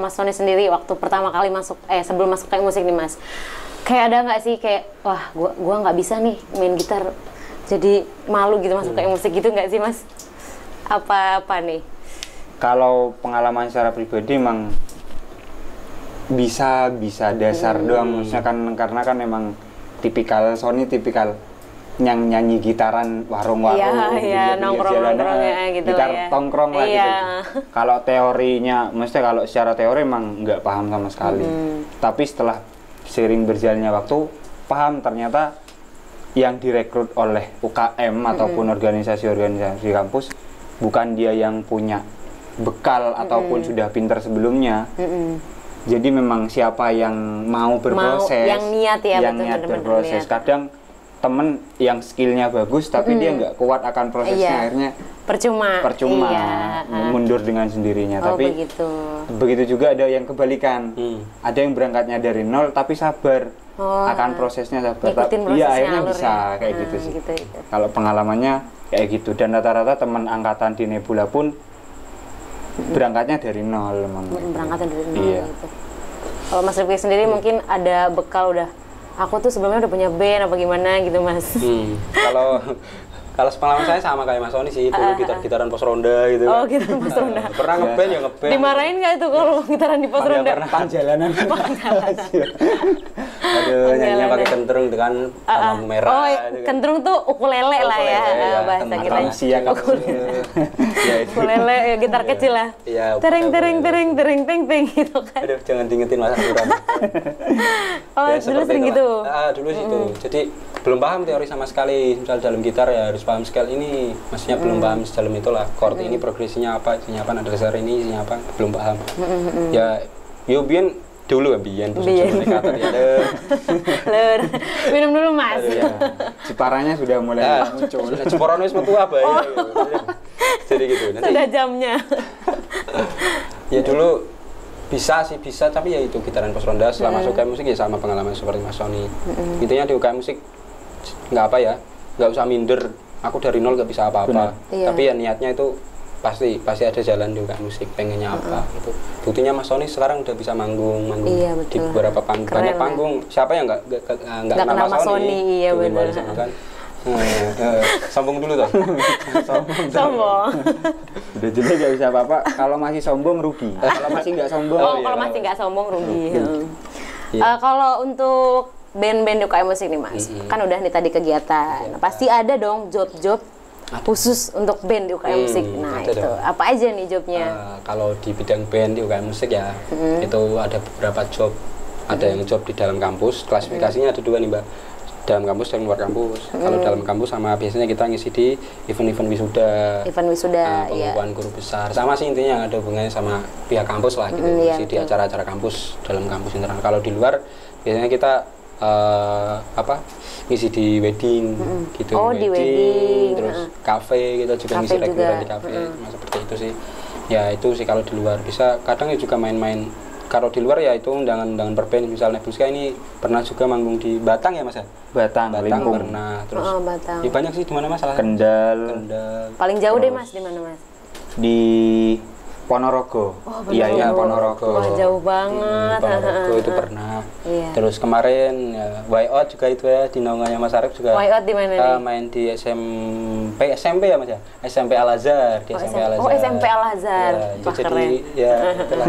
Speaker 2: Mas Sony sendiri waktu pertama kali masuk sebelum masuk kayak musik nih Mas, kayak ada nggak sih kayak wah gua nggak bisa nih main gitar, jadi malu gitu masuk kayak musik gitu nggak sih Mas? Apa nih?
Speaker 4: Kalau pengalaman secara pribadi emang bisa dasar doang, maksudnya kan karena kan emang tipikal Sony yang nyanyi gitaran warung-warung,
Speaker 2: nongkrong ya gitu
Speaker 4: gitar
Speaker 2: ya.
Speaker 4: tongkrong lah gitu. Kalau teorinya, maksudnya kalau secara teori emang nggak paham sama sekali. Tapi setelah sering berjalannya waktu, paham ternyata yang direkrut oleh UKM ataupun organisasi-organisasi kampus bukan dia yang punya bekal ataupun sudah pintar sebelumnya. Jadi memang siapa yang mau berproses,
Speaker 2: yang niat ya,
Speaker 4: yang niat berproses. Kadang temen yang skillnya bagus tapi dia nggak kuat akan prosesnya, akhirnya percuma mundur dengan sendirinya. Tapi begitu juga ada yang kebalikan, ada yang berangkatnya dari nol tapi sabar akan prosesnya, akhirnya bisa kayak gitu sih. Kalau pengalamannya kayak gitu, dan rata-rata teman angkatan di Nebula pun berangkatnya dari nol memang.
Speaker 2: Berangkatnya dari nol gitu. Kalau Mas Rifki sendiri mungkin ada bekal udah, aku tuh sebelumnya udah punya band apa gimana gitu Mas?
Speaker 1: Kalau pengalaman saya sama kayak Mas Sony sih, dulu gitar-gitaran pos ronda gitu.
Speaker 2: Oh, gitaran pos ronda.
Speaker 1: Pernah ngeband ya ngeband.
Speaker 2: Dimarahin nggak itu kalau gitaran di pos ronda?
Speaker 1: Pernah jalanan. Aduh, nyanyinya pakai kentrung dengan lampu merah.
Speaker 2: Oh, kentrung tuh ukulele lah ya, bahasa kita. Ukulele, gitar kecil lah. Tereng gitu kan.
Speaker 1: Aduh, jangan diingetin Mas Arduran.
Speaker 2: Oh, dulu sering gitu.
Speaker 1: Dulu situ. Jadi belum paham teori sama sekali. Misal dalam gitar ya harus paham scale ini, maksudnya belum paham dalam itulah. Chord ini progresinya apa, isinya apa, nada dasar ini isinya apa, belum paham. Ya, biyen dulu biyen kata dia.
Speaker 2: Minum dulu Mas.
Speaker 4: Ciparanya sudah mulai muncul.
Speaker 1: Ciparanya wis metu apa ya. Jadi gitu.
Speaker 2: Sudah jamnya.
Speaker 1: Ya dulu bisa tapi ya itu gitaran pos ronda. Setelah masuk ke musik ya sama pengalaman seperti Mas Sony. Intinya di UKM musik nggak usah minder, aku dari nol nggak bisa apa-apa. Tapi ya niatnya itu pasti ada jalan di UKM musik, pengennya apa gitu. Buktinya Mas Sony sekarang udah bisa manggung di beberapa panggung, banyak panggung. Siapa yang nggak kenal Mas Sony?
Speaker 2: Iya benar.
Speaker 1: Kan? Sombong dulu toh.
Speaker 2: Sombong.
Speaker 4: Udah jelek nggak bisa apa-apa. Kalau masih sombong rugi. Kalau masih nggak sombong.
Speaker 2: Kalau masih nggak sombong rugi. Kalau untuk band-band UKM musik nih Mas, kan udah nih tadi kegiatan. Pasti ada dong job-job khusus untuk band di UKM musik. Nah itu apa aja nih jobnya?
Speaker 1: Kalau di bidang band di UKM musik ya itu ada beberapa job. Ada yang job di dalam kampus. Klasifikasinya ada dua nih Mbak. Dalam kampus dan luar kampus. Kalau dalam kampus sama biasanya kita ngisi di event-event wisuda. Pengumuman guru besar. Sama sih intinya ada hubungannya sama pihak kampus lah gitu. Ngisi di acara-acara kampus dalam kampus internal. Kalau di luar biasanya kita ngisi di wedding gitu.
Speaker 2: Di wedding.
Speaker 1: Terus kafe kita juga ngisi reguler di kafe. Seperti itu sih. Ya itu sih kalau di luar. Bisa kadang ya juga main-main. Kalau di luar ya itu undangan per band, misalnya Buska ini pernah juga manggung di Batang ya Mas ya?
Speaker 4: Batang Limpung.
Speaker 1: Pernah. Terus
Speaker 2: Batang.
Speaker 1: Ya banyak sih di mana Mas?
Speaker 4: Kendal.
Speaker 2: Paling jauh deh Mas di mana Mas?
Speaker 4: Di Ponorogo. Iya Ponorogo.
Speaker 2: Wah, jauh banget.
Speaker 1: Ponorogo itu pernah. Terus kemarin ya, Way Out juga itu ya di naungannya Mas Arif juga.
Speaker 2: Way Out di mana nih?
Speaker 1: Main di SMP ya Mas ya? SMP Al Azhar, di SMP Al Azhar.
Speaker 2: Oh, SMP Al Azhar.
Speaker 1: Wah, jadi ya itulah.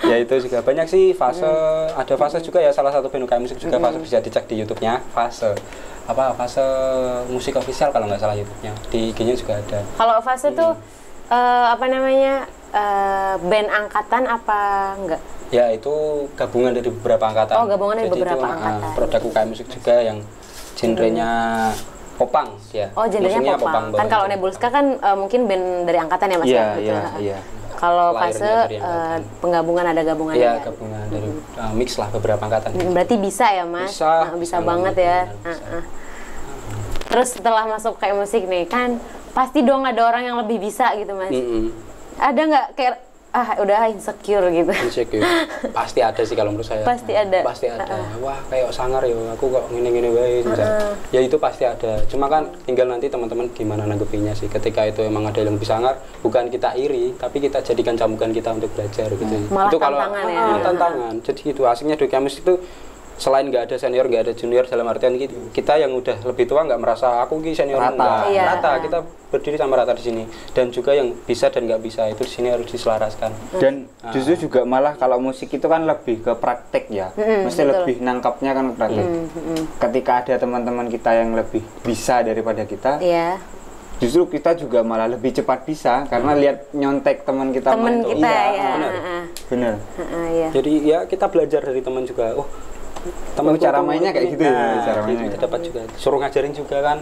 Speaker 1: Ya itu juga banyak sih fase, ada fase juga ya, salah satu band UKM musik juga fase, bisa dicek di YouTube-nya, fase musik official kalau nggak salah YouTube-nya, di IG-nya juga ada.
Speaker 2: Kalau fase tuh band angkatan apa enggak?
Speaker 1: Ya itu gabungan dari beberapa angkatan.
Speaker 2: Oh, gabungan dari beberapa angkatan.
Speaker 1: Produk UKM musik juga yang genrenya popang ya.
Speaker 2: Oh, genrenya popang. Kan kalau Nebulska kan mungkin band dari angkatan ya Mas ya?
Speaker 4: Iya.
Speaker 2: Kalau Fase penggabungan ada gabungannya.
Speaker 1: Iya, gabungan dari mix lah beberapa angkatan.
Speaker 2: Berarti bisa ya Mas? Bisa banget ya. Terus setelah masuk kayak musik nih kan pasti dong ada orang yang lebih bisa gitu Mas. Ada nggak kayak udah insecure gitu?
Speaker 1: Insecure pasti ada sih kalau menurut saya.
Speaker 2: Pasti ada.
Speaker 1: Wah kayak sangar ya, aku kok gini-gini baik. Ya itu pasti ada. Cuma kan tinggal nanti teman-teman gimana nanggepinnya sih. Ketika itu emang ada yang lebih sangar, bukan kita iri, tapi kita jadikan cambukan kita untuk belajar gitu.
Speaker 2: Malah
Speaker 1: itu kalau
Speaker 2: tantangan ya.
Speaker 1: Tantangan. Jadi itu asiknya Duka Musik itu selain nggak ada senior, nggak ada junior, dalam artian kita yang udah lebih tua nggak merasa aku ki senior
Speaker 4: rata.
Speaker 1: Rata, kita berdiri sama rata di sini. Dan juga yang bisa dan nggak bisa itu di sini harus diselaraskan.
Speaker 4: Dan justru juga malah kalau musik itu kan lebih ke praktek ya, mesti betul. Lebih nangkapnya kan praktek. Ketika ada teman-teman kita yang lebih bisa daripada kita, justru kita juga malah lebih cepat bisa karena lihat nyontek teman kita.
Speaker 2: Teman kita
Speaker 4: benar.
Speaker 1: Jadi ya kita belajar dari teman juga.
Speaker 4: Teman cara mainnya kayak gitu ya, cara mainnya
Speaker 1: kita dapat juga suruh ngajarin juga kan,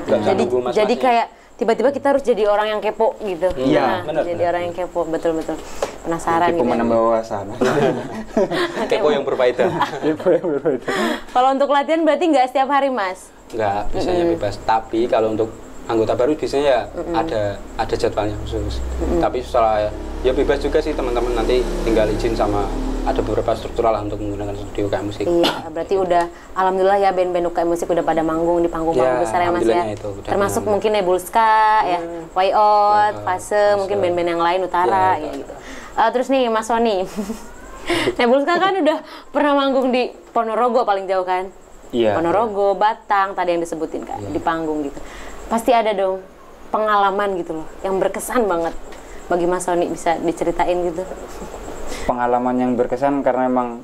Speaker 2: jadi kayak tiba-tiba kita harus jadi orang yang kepo gitu.
Speaker 1: Iya, benar.
Speaker 2: Jadi orang yang kepo, betul penasaran
Speaker 4: kepo
Speaker 2: gitu.
Speaker 4: Menambah wawasan.
Speaker 1: Kepo yang berfaedah.
Speaker 2: Kalau untuk latihan berarti nggak setiap hari Mas?
Speaker 1: Nggak, biasanya bebas. Tapi kalau untuk anggota baru biasanya ya ada jadwalnya khusus. Tapi setelah ya bebas juga sih teman-teman, nanti tinggal izin sama ada beberapa struktural lah untuk menggunakan studio UKM Musik. Iya,
Speaker 2: berarti udah alhamdulillah ya band-band UKM Musik udah pada manggung di panggung-panggung besar ya Mas ya. Termasuk mungkin Nebulska ya, Way Out, Fase, mungkin band-band yang lain Utara ya gitu. Terus nih Mas Sony. Nebulska kan udah pernah manggung di Ponorogo paling jauh kan?
Speaker 4: Iya.
Speaker 2: Ponorogo, Batang tadi yang disebutin kan di panggung gitu. Pasti ada dong pengalaman gitu loh yang berkesan banget bagi Mas Sony, bisa diceritain gitu.
Speaker 4: Pengalaman yang berkesan karena emang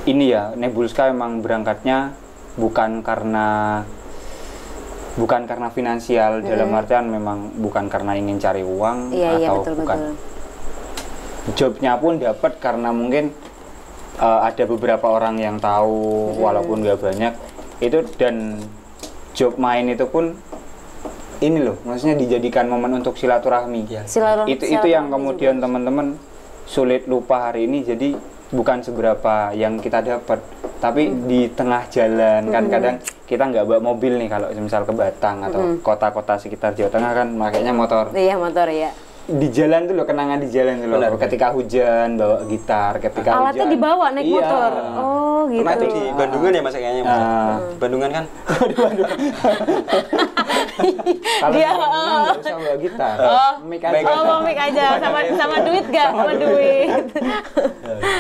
Speaker 4: ini ya, Nebulska emang berangkatnya bukan karena finansial, dalam artian memang bukan karena ingin cari uang atau bukan. Jobnya pun dapat karena mungkin ada beberapa orang yang tahu walaupun nggak banyak itu, dan job main itu pun ini loh, maksudnya dijadikan momen untuk silaturahmi. Itu yang kemudian teman-teman sulit lupa hari ini. Jadi bukan seberapa yang kita dapat, tapi di tengah jalan kan kadang kita nggak bawa mobil nih, kalau misal ke Batang atau kota-kota sekitar Jawa Tengah kan makanya motor.
Speaker 2: Iya, motor ya.
Speaker 4: Di jalan tuh loh, kenangan di jalan tuh loh. Ketika hujan bawa gitar, ketika
Speaker 2: alatnya
Speaker 4: hujan
Speaker 2: dibawa naik motor. Oh gitu.
Speaker 1: Pernah itu di Bandungan ya Mas kayaknya. Di Bandungan kan?
Speaker 4: Di Bandungan. Kalau
Speaker 2: dia
Speaker 4: nggak usah bawa gitar. Mic
Speaker 2: aja. Sama duit gak? Sama duit.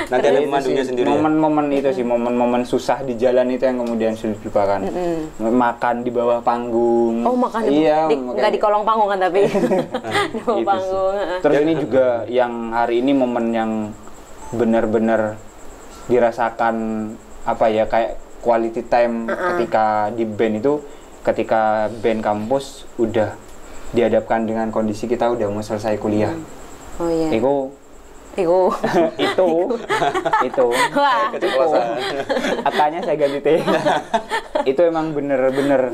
Speaker 1: Nanti ada pemandunya sendiri.
Speaker 4: Momen-momen itu sih, momen-momen susah di jalan itu yang kemudian sulit dilupakan. Makan di bawah panggung.
Speaker 2: Oh, makan nggak di kolong panggung kan, tapi di bawah panggung.
Speaker 4: Terus ini juga yang hari ini momen yang benar-benar dirasakan apa ya, kayak quality time ketika di band itu, ketika band kampus udah dihadapkan dengan kondisi kita udah mau selesai kuliah.
Speaker 2: Oh iya.
Speaker 4: Itu.
Speaker 2: Wah.
Speaker 4: Katanya saya ganti T. Itu emang bener-bener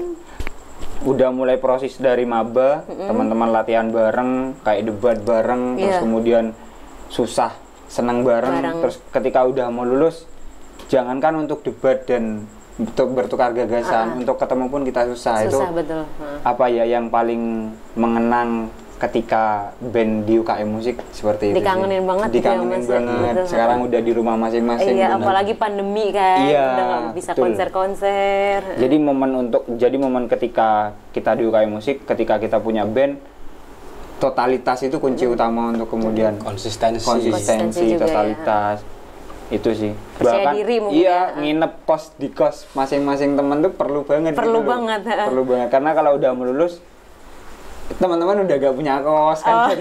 Speaker 4: udah mulai proses dari maba, teman-teman latihan bareng, kayak debat bareng, terus kemudian susah senang bareng. Terus ketika udah mau lulus, jangankan untuk debat dan untuk bertukar gagasan, untuk ketemu pun kita susah. Itu
Speaker 2: betul.
Speaker 4: Apa ya yang paling mengenang ketika band di UKM Musik seperti itu.
Speaker 2: Dikangenin banget.
Speaker 4: Dikangenin banget. Betul. Sekarang udah di rumah masing-masing.
Speaker 2: Iya, apalagi pandemi kan.
Speaker 4: Iya,
Speaker 2: udah nggak bisa konser-konser.
Speaker 4: Jadi momen ketika kita di UKM Musik, ketika kita punya band, totalitas itu kunci utama untuk kemudian konsistensi totalitas. Itu sih.
Speaker 2: Percaya diri mungkin.
Speaker 4: Iya, nginep di kos masing-masing teman tuh perlu banget.
Speaker 2: Perlu banget.
Speaker 4: Karena kalau udah melulus, teman-teman udah gak punya kos kan.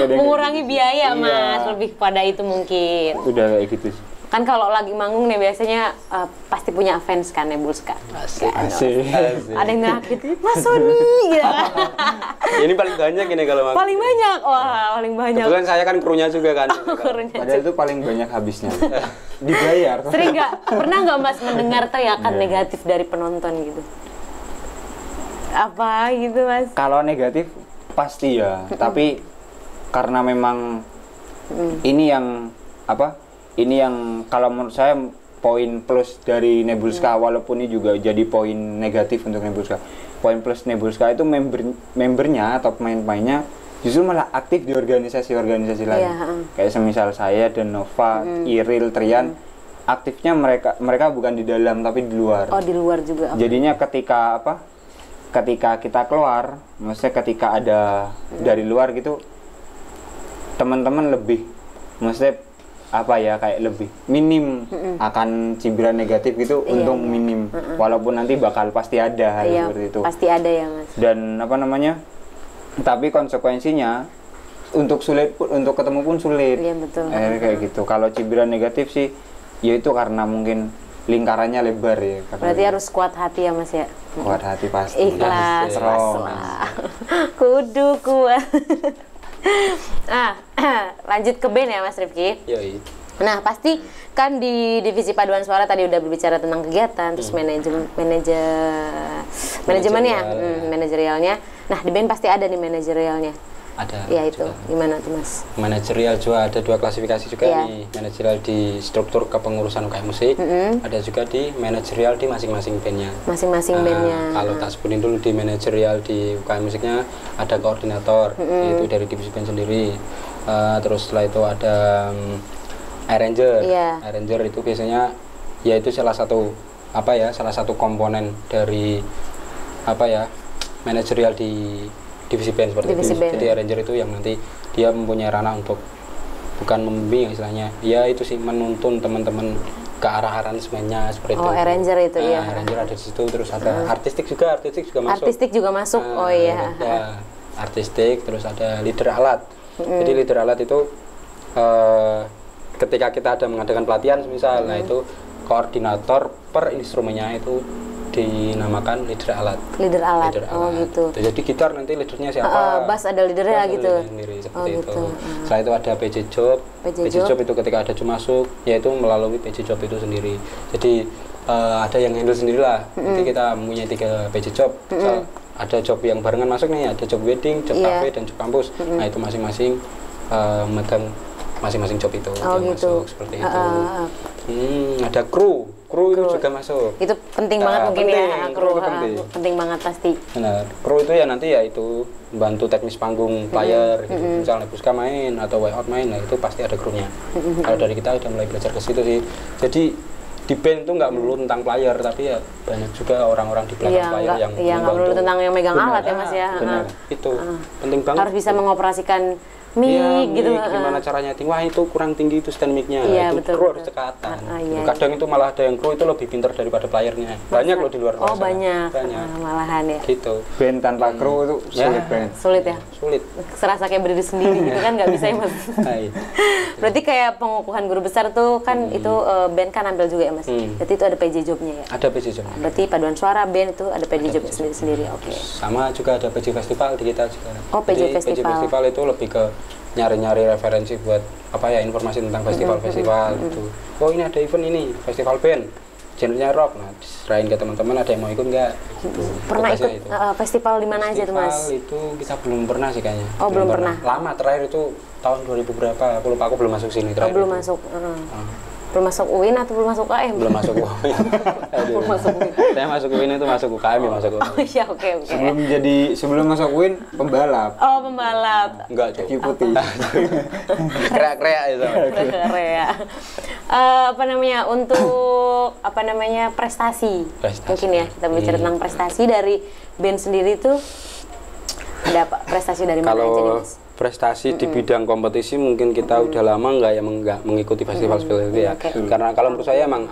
Speaker 2: Mengurangi biaya Mas, lebih pada itu mungkin.
Speaker 4: Udah kayak gitu sih.
Speaker 2: Kan kalau lagi manggung nih biasanya pasti punya fans kan Nebulska.
Speaker 4: Asik.
Speaker 2: Ada yang ngerakit, Mas Sony gitu.
Speaker 1: Ini paling banyak ini kalau manggung.
Speaker 2: Paling banyak. Wah, paling banyak.
Speaker 1: Kebetulan saya kan krunya juga kan.
Speaker 4: Padahal itu paling banyak habisnya. Dibayar.
Speaker 2: Pernah nggak Mas mendengar teriakan negatif dari penonton gitu? Apa gitu Mas?
Speaker 4: Kalau negatif pasti ya, tapi karena memang ini yang apa? Ini yang kalau menurut saya poin plus dari Nebulska, walaupun ini juga jadi poin negatif untuk Nebulska. Poin plus Nebulska itu membernya atau pemain-pemainnya justru malah aktif di organisasi-organisasi lain. Kayak semisal saya dan Nova, Iril, Trian, aktifnya mereka bukan di dalam tapi di luar.
Speaker 2: Oh, di luar juga.
Speaker 4: Jadinya ketika ketika kita keluar, maksudnya ketika ada dari luar gitu, teman-teman lebih, maksudnya kayak lebih minim akan cibiran negatif gitu, untung minim, walaupun nanti bakal pasti ada hal seperti itu.
Speaker 2: Pasti ada ya Mas.
Speaker 4: Dan tapi konsekuensinya untuk ketemu pun sulit.
Speaker 2: Iya betul.
Speaker 4: Kayak gitu. Kalau cibiran negatif sih, ya itu karena mungkin lingkarannya lebar ya.
Speaker 2: Berarti harus kuat hati ya Mas ya.
Speaker 4: Kuat hati pasti.
Speaker 2: Ikhlas lah. Kudu kuat. Lanjut ke band ya Mas Rifki.
Speaker 1: Yoi.
Speaker 2: Nah pasti kan di divisi paduan suara tadi udah berbicara tentang kegiatan, terus manajemennya, manajerialnya. Nah di band pasti ada nih manajerialnya.
Speaker 1: Ada.
Speaker 2: Ya itu,
Speaker 1: juga.
Speaker 2: gimana tuh Mas?
Speaker 1: Manajerial juga ada 2 klasifikasi juga nih. Manajerial di struktur kepengurusan UKM musik, ada juga di manajerial di masing-masing bandnya.
Speaker 2: Masing-masing bandnya.
Speaker 1: Kalau tak sebutin dulu di manajerial di UKM musiknya ada koordinator, yaitu dari divisi band sendiri. Terus setelah itu ada arranger. Arranger itu biasanya yaitu salah satu komponen dari manajerial di divisi band seperti itu. Jadi arranger itu yang nanti dia mempunyai ranah untuk bukan membimbing istilahnya, ya itu sih menuntun teman-teman ke arah aransemennya seperti itu.
Speaker 2: Arranger itu ya.
Speaker 1: Arranger ada di situ, terus ada artistik juga masuk.
Speaker 2: Artistik juga masuk.
Speaker 1: Artistik, terus ada leader alat. Jadi leader alat itu ketika kita ada mengadakan pelatihan misal, nah itu koordinator per instrumennya itu dinamakan leader alat.
Speaker 2: Leader alat. Gitu.
Speaker 1: Jadi gitar nanti leadernya siapa?
Speaker 2: Bass ada leadernya gitu.
Speaker 1: Sendiri, seperti itu. Setelah itu ada PJ Job. PJ Job itu ketika ada job masuk, yaitu melalui PJ Job itu sendiri. Jadi ada yang handle sendiri lah. Nanti kita mempunyai 3 PJ Job. Ada job yang barengan masuk nih, ada job wedding, job cafe, dan job kampus. Nah itu masing-masing megang masing-masing job itu yang masuk seperti itu. Ada kru itu juga masuk.
Speaker 2: Itu penting banget mungkin ya, kru penting banget pasti.
Speaker 1: Benar. Kru itu ya nanti ya itu bantu teknis panggung player gitu. Misalnya Nebulska main atau Way Out main, nah itu pasti ada krunya. Kalau dari kita udah mulai belajar ke situ sih. Jadi di band itu nggak melulu tentang player, tapi ya banyak juga orang-orang di belakang player yang
Speaker 2: nggak melulu tentang yang megang alat ya Mas ya.
Speaker 1: Benar. Itu penting banget.
Speaker 2: Harus bisa mengoperasikan mic gitu.
Speaker 1: Gimana caranya tinggi, wah itu kurang tinggi itu stand mic-nya. Itu
Speaker 2: betul,
Speaker 1: kru harus cekatan. Kadang itu malah ada yang kru itu lebih pintar daripada playernya. Banyak loh di luar sana.
Speaker 2: Banyak. Malahan ya.
Speaker 1: Gitu.
Speaker 4: Band tanpa kru itu sulit banget.
Speaker 2: Sulit ya?
Speaker 1: Sulit.
Speaker 2: Serasa kayak berdiri sendiri gitu kan, nggak bisa ya Mas. Berarti kayak pengukuhan guru besar tuh kan itu band kan ambil juga ya Mas. Berarti itu ada PJ Job-nya ya?
Speaker 1: Ada PJ Job-nya.
Speaker 2: Berarti paduan suara band itu ada PJ Job sendiri. Oke.
Speaker 1: Sama juga ada PJ Festival di kita juga.
Speaker 2: PJ Festival.
Speaker 1: PJ Festival itu lebih ke nyari-nyari referensi buat informasi tentang festival-festival gitu. Oh ini ada event ini, festival band, genrenya rock. Nah, diserahin ke teman-teman, ada yang mau ikut nggak?
Speaker 2: Pernah ikut festival di mana aja tuh Mas?
Speaker 1: Festival itu kita belum pernah sih kayaknya.
Speaker 2: Belum pernah.
Speaker 1: Lama, terakhir itu tahun 2000 berapa? Aku lupa, aku belum masuk sini terakhir.
Speaker 2: Belum masuk. Belum masuk UIN atau belum masuk UKM?
Speaker 1: Belum masuk UIN. Belum masuk UIN. Saya masuk UIN itu masuk UKM ya masuk UIN.
Speaker 2: Iya, oke.
Speaker 4: Sebelum masuk UIN pembalap.
Speaker 2: Pembalap.
Speaker 1: Enggak, Cok.
Speaker 4: Putih.
Speaker 1: Kreak-kreak itu.
Speaker 2: Kreak. Untuk prestasi. Mungkin ya kita bicara tentang prestasi dari band sendiri tuh ada apa? Prestasi dari mana aja nih Mas?
Speaker 1: Prestasi di bidang kompetisi mungkin kita udah lama nggak mengikuti festival seperti itu ya. Karena kalau menurut saya emang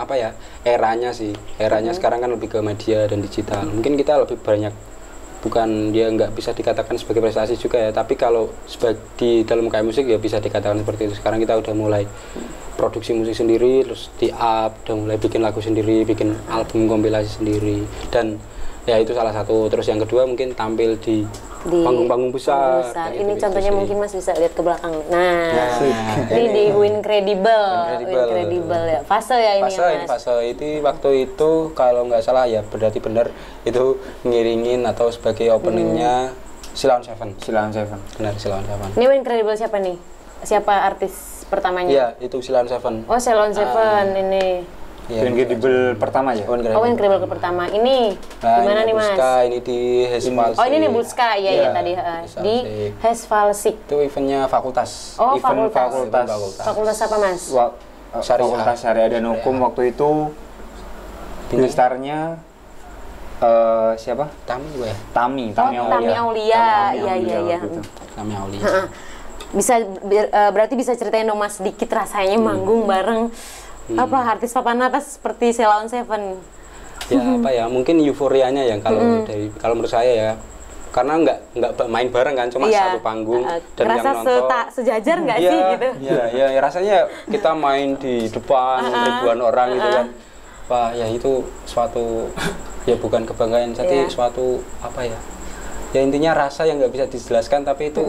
Speaker 1: eranya sekarang kan lebih ke media dan digital. Mungkin kita lebih banyak, bukan dia nggak bisa dikatakan sebagai prestasi juga ya, tapi kalau di dalam UKM musik ya bisa dikatakan seperti itu. Sekarang kita udah mulai produksi musik sendiri, terus udah mulai bikin lagu sendiri, bikin album kompilasi sendiri, dan Ya itu salah satu. Terus yang kedua mungkin tampil di panggung-panggung besar.
Speaker 2: Ini contohnya mungkin Mas bisa lihat ke belakang. Nah, ini di Win Credible ya. Fase ya ini ya Mas.
Speaker 1: Fase itu waktu itu kalau nggak salah ya berarti benar itu ngiringin atau sebagai openingnya Sheila on Seven. Benar, Sheila on Seven.
Speaker 2: Ini Win Credible siapa nih? Siapa artis pertamanya?
Speaker 1: Iya, itu Sheila on Seven.
Speaker 2: Oh, Sheila on Seven ini.
Speaker 4: Win Credible pertama ya?
Speaker 2: Win Credible pertama. Ini gimana nih Mas?
Speaker 1: Ini di Hesfalsik.
Speaker 2: Oh, ini Nebulska ya tadi di Hesfalsik.
Speaker 1: Itu eventnya fakultas.
Speaker 2: Oh,
Speaker 1: event
Speaker 2: fakultas. Fakultas apa Mas?
Speaker 4: Fakultas Syariah dan Hukum waktu itu gestarnya siapa? Tami Aulia. Iya.
Speaker 1: Tami Aulia.
Speaker 2: Bisa berarti bisa ceritain dong Mas sedikit rasanya manggung bareng apa artis papan atas seperti Sheila on Seven.
Speaker 1: Ya mungkin euforianya ya kalau menurut saya ya, karena nggak main bareng kan, cuma satu panggung dan yang nonton
Speaker 2: sejajar nggak sih gitu.
Speaker 1: Ya rasanya kita main di depan ribuan orang gitu kan. Wah, ya itu suatu ya bukan kebanggaan, tapi suatu apa ya? Ya intinya rasa yang nggak bisa dijelaskan, tapi itu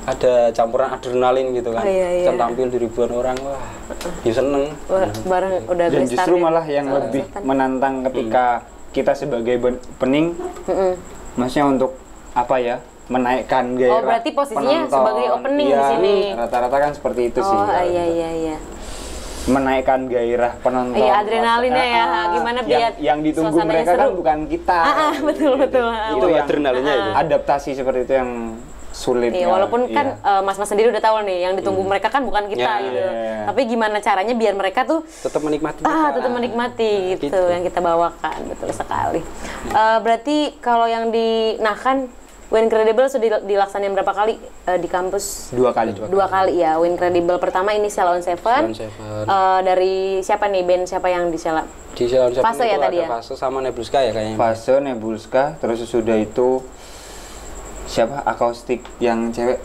Speaker 1: ada campuran adrenalin gitu kan. Kita tampil di ribuan orang, wah, ya seneng.
Speaker 2: Bareng udah
Speaker 4: dan justru malah yang lebih menantang ketika kita sebagai pening, maksudnya untuk apa ya, menaikkan gairah.
Speaker 2: Oh, berarti posisinya sebagai opening di sini.
Speaker 4: Rata-rata kan seperti itu sih.
Speaker 2: Oh, iya.
Speaker 4: Menaikkan gairah penonton.
Speaker 2: Iya, adrenalinnya ya. Gimana biar
Speaker 4: yang ditunggu mereka kan bukan kita.
Speaker 2: Betul.
Speaker 1: Itu adrenalinnya itu.
Speaker 4: Adaptasi seperti itu yang sulit.
Speaker 2: Walaupun kan Mas-mas sendiri udah tahu nih, yang ditunggu mereka kan bukan kita gitu. Tapi gimana caranya biar mereka tuh
Speaker 1: tetap menikmati.
Speaker 2: Tetap menikmati gitu yang kita bawakan, betul sekali. Berarti kalau yang kan Win Credible sudah dilaksanain berapa kali di kampus?
Speaker 4: 2 kali.
Speaker 2: 2 kali ya. Win Credible pertama ini Sheila on Seven. Dari siapa nih, band siapa yang di Sheila?
Speaker 1: Di Sheila on Seven
Speaker 2: Fase ya tadi ya?
Speaker 1: Fase sama Nebulska ya kayaknya.
Speaker 4: Fase, Nebulska, terus sesudah itu siapa? Akustik yang cewek?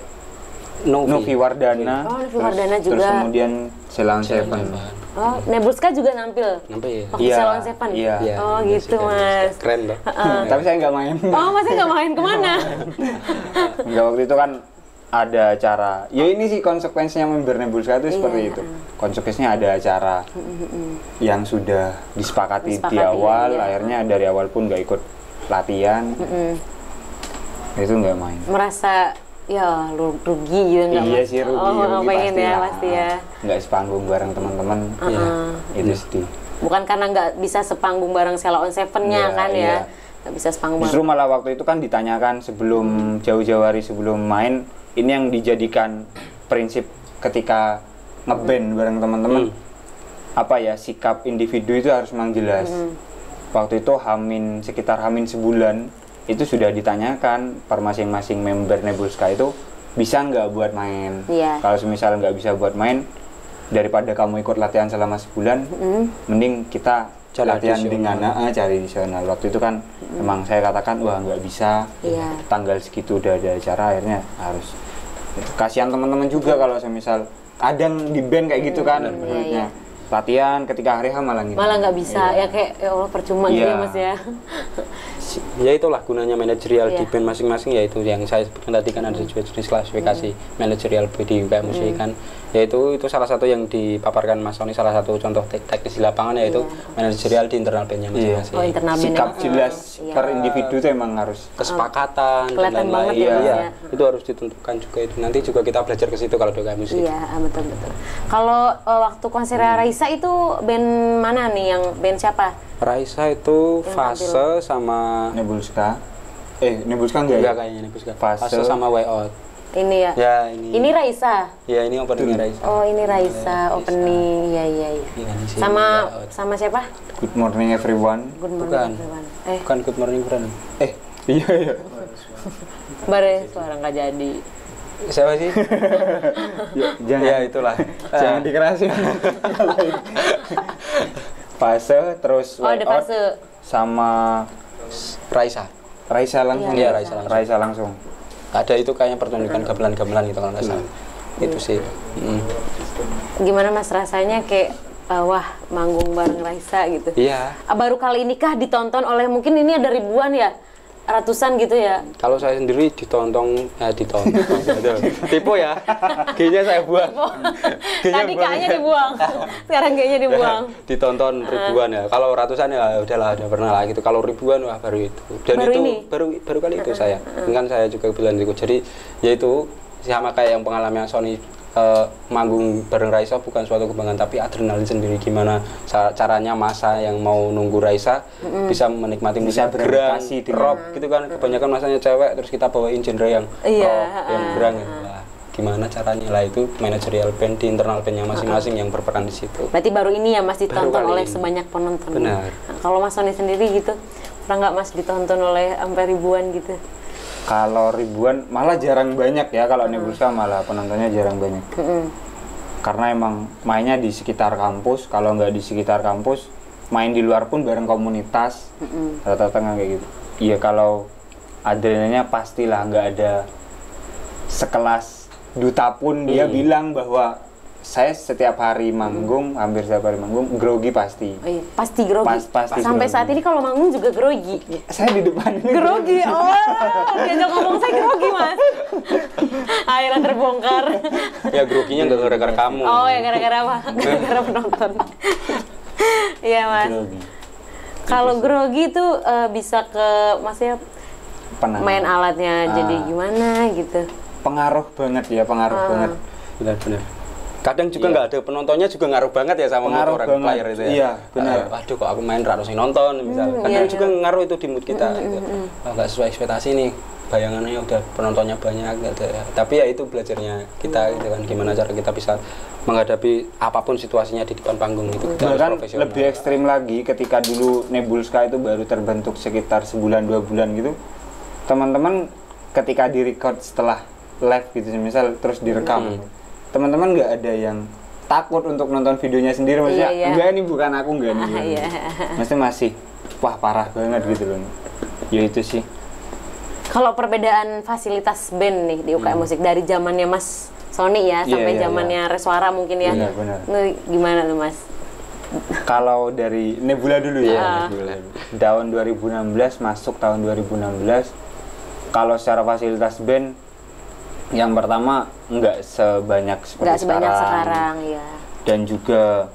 Speaker 4: Novi Wardana.
Speaker 2: Oh, Novi Wardana juga.
Speaker 4: Terus kemudian Sheila on Seven.
Speaker 2: Oh, Nebulska juga nampil
Speaker 1: ya?
Speaker 2: waktu Sheila on Seven?
Speaker 4: Iya.
Speaker 2: Oh gitu Mas.
Speaker 1: Keren loh.
Speaker 4: Tapi saya nggak main.
Speaker 2: Oh, Masnya nggak main kemana?
Speaker 4: Enggak, waktu itu kan ada acara. Ya ini sih konsekuensinya member Nebulska itu seperti itu. Konsekuensinya ada acara yang sudah disepakati di awal, akhirnya dari awal pun nggak ikut latihan. Itu nggak main.
Speaker 2: Merasa ya rugi juga nggak
Speaker 4: Iya sih rugi
Speaker 2: pengen
Speaker 4: pasti
Speaker 2: ya pasti ya.
Speaker 4: Nggak sepanggung bareng teman-teman. Itu sedih.
Speaker 2: Bukan karena nggak bisa sepanggung bareng Sheila on Seven-nya kan ya. Nggak bisa sepanggung.
Speaker 4: Justru malah waktu itu kan ditanyakan sebelum jauh-jauh hari sebelum main, ini yang dijadikan prinsip ketika ngeband bareng teman-teman. Apa ya, sikap individu itu harus memang jelas. Waktu itu sekitar sebulan itu sudah ditanyakan per masing-masing member Nebulska itu bisa nggak buat main. Kalau semisal nggak bisa buat main, daripada kamu ikut latihan selama sebulan, mending kita latihan dengan cari additional. Waktu itu kan emang saya katakan wah nggak bisa, tanggal segitu udah ada acara, akhirnya harus. Kasihan teman-teman juga kalau semisal kadang di band kayak gitu kan, latihan ketika hari H malah
Speaker 2: nggak bisa, ya kayak ya Allah percuma gitu ya Mas ya.
Speaker 1: Ya itulah gunanya manajerial di band masing-masing, yaitu yang saya sebutkan tadi kan ada juga jenis klasifikasi manajerial di UKM Musik kan, yaitu itu salah satu yang dipaparkan Mas Sony, salah satu contoh teknis di lapangan yaitu manajerial di internal bandnya masing-masing.
Speaker 4: Sikap jelas per individu itu emang harus
Speaker 1: kesepakatan dan lain-lain. Itu harus ditentukan juga itu. Nanti juga kita belajar ke situ kalau di UKM Musik.
Speaker 2: Iya, betul. Kalau waktu konser Raisa itu band mana nih, yang band siapa?
Speaker 1: Raisa itu Fase sama
Speaker 4: Nebulska. Nebulska enggak
Speaker 1: kayaknya Nebulska.
Speaker 4: Fase
Speaker 1: sama Way Out.
Speaker 2: Ini ya?
Speaker 1: Ya, ini.
Speaker 2: Ini Raisa?
Speaker 1: Ya, ini openingnya Raisa.
Speaker 2: Oh, ini Raisa opening. Iya. Sama siapa?
Speaker 4: Good Morning Everyone.
Speaker 2: Good Morning Everyone.
Speaker 1: Bukan Good Morning Everyone.
Speaker 4: Iya.
Speaker 2: Bare suara nggak jadi.
Speaker 1: Siapa sih?
Speaker 4: Jangan.
Speaker 1: Ya, itulah.
Speaker 4: Jangan dikerasin. Fase, terus
Speaker 2: ada Fase
Speaker 4: sama
Speaker 1: Raisa langsung.
Speaker 4: Iya, Raisa langsung.
Speaker 1: Ada itu kayaknya pertunjukan gamelan gitu kalau nggak salah. Itu sih.
Speaker 2: Gimana Mas rasanya kayak wah manggung bareng Raisa gitu.
Speaker 1: Iya.
Speaker 2: Baru kali ini kah ditonton oleh, mungkin ini ada ribuan ya, ratusan gitu ya?
Speaker 1: Kalau saya sendiri ditonton. Tipu ya. G-nya saya buang.
Speaker 2: Tadi K-nya dibuang. Sekarang G-nya dibuang.
Speaker 1: Ditonton ribuan ya. Kalau ratusan ya udahlah, udah pernah lah gitu. Kalau ribuan wah baru itu. Dan
Speaker 2: baru
Speaker 1: itu
Speaker 2: ini?
Speaker 1: baru kali itu saya. Kan saya juga bilang gitu. Jadi ya itu sama kayak yang pengalaman Sony manggung bareng Raisa bukan suatu kebanggaan, tapi adrenalin sendiri. Gimana caranya masa yang mau nunggu Raisa bisa menikmati musik gerang, rock gitu kan. Kebanyakan masanya cewek, terus kita bawain genre yang rock, yang gerang gitu lah. Gimana caranya lah, itu manajerial band di internal bandnya masing-masing yang berperan di situ.
Speaker 2: Berarti baru ini ya Mas ditonton oleh sebanyak penonton.
Speaker 1: Benar.
Speaker 2: Nah, kalau Mas Sony sendiri gitu, pernah nggak Mas ditonton oleh sampai ribuan gitu?
Speaker 4: Kalau ribuan malah jarang banyak ya, kalau Nebulosa malah penontonnya jarang banyak. Karena emang mainnya di sekitar kampus, kalau nggak di sekitar kampus, main di luar pun bareng komunitas, rata-rata kayak gitu. Iya, kalau adrenalinnya pastilah, nggak ada sekelas Duta pun dia bilang bahwa saya setiap hari manggung, hampir setiap hari manggung, grogi pasti.
Speaker 2: Oh iya, pasti grogi.
Speaker 4: Pasti
Speaker 2: sampai
Speaker 4: grogi.
Speaker 2: saat ini kalau manggung juga grogi.
Speaker 4: Saya di depan ini
Speaker 2: Grogi, oh, diajak ngomong saya grogi Mas. Akhirnya terbongkar.
Speaker 1: Ya groginya nggak gara-gara kamu.
Speaker 2: Oh ya, gara-gara apa? Gara-gara penonton. Iya Mas.
Speaker 4: grogi.
Speaker 2: Kalau grogi itu bisa ke, maksudnya main alatnya jadi gimana gitu.
Speaker 4: Pengaruh banget ya, pengaruh banget.
Speaker 1: Benar-benar. Kadang juga nggak ada penontonnya juga ngaruh banget ya sama mood orang player itu ya.
Speaker 4: Iya, benar.
Speaker 1: Aduh kok aku main raro sing nonton misalnya. Kadang juga ngaruh itu di mood kita gitu. Nggak sesuai ekspektasi nih. Bayangannya udah penontonnya banyak gitu ya. Tapi ya itu belajarnya kita gitu kan, gimana cara kita bisa menghadapi apapun situasinya di depan panggung itu. Kita harus
Speaker 4: Bahkan
Speaker 1: profesional.
Speaker 4: lebih ekstrim lagi ketika dulu Nebulosa itu baru terbentuk sekitar sebulan 2 bulan gitu. Teman-teman ketika di-record setelah live gitu misal terus direkam. Teman-teman nggak ada yang takut untuk nonton videonya sendiri, maksudnya enggak ini bukan aku, enggak nih. Maksudnya masih wah parah banget gitu loh. Ya itu sih.
Speaker 2: Kalau perbedaan fasilitas band nih di UKM Musik dari zamannya Mas Sony ya sampai zamannya Reswara mungkin ya.
Speaker 4: Benar.
Speaker 2: Gimana tuh Mas?
Speaker 4: Kalau dari Nebula dulu ya. Tahun 2016 masuk tahun 2016. Kalau secara fasilitas band yang pertama nggak sebanyak seperti
Speaker 2: sekarang ya.
Speaker 4: Dan juga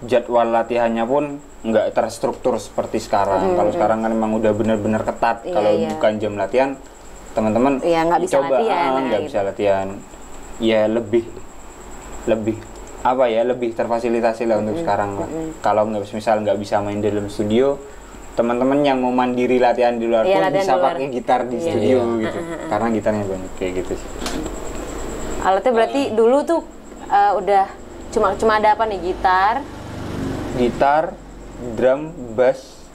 Speaker 4: jadwal latihannya pun nggak terstruktur seperti sekarang. Kalau sekarang kan memang udah benar-benar ketat. Kalau bukan jam latihan, teman-teman
Speaker 2: nggak bisa
Speaker 4: coba nggak bisa latihan. Ya lebih lebih terfasilitasi lah untuk sekarang lah. Kalau misal nggak bisa main dalam studio, teman-teman yang mau mandiri latihan di luar pun bisa pakai gitar di studio gitu. Karena gitarnya banyak kayak gitu sih.
Speaker 2: Alatnya berarti dulu tuh udah cuma ada apa nih? Gitar,
Speaker 4: drum, bass.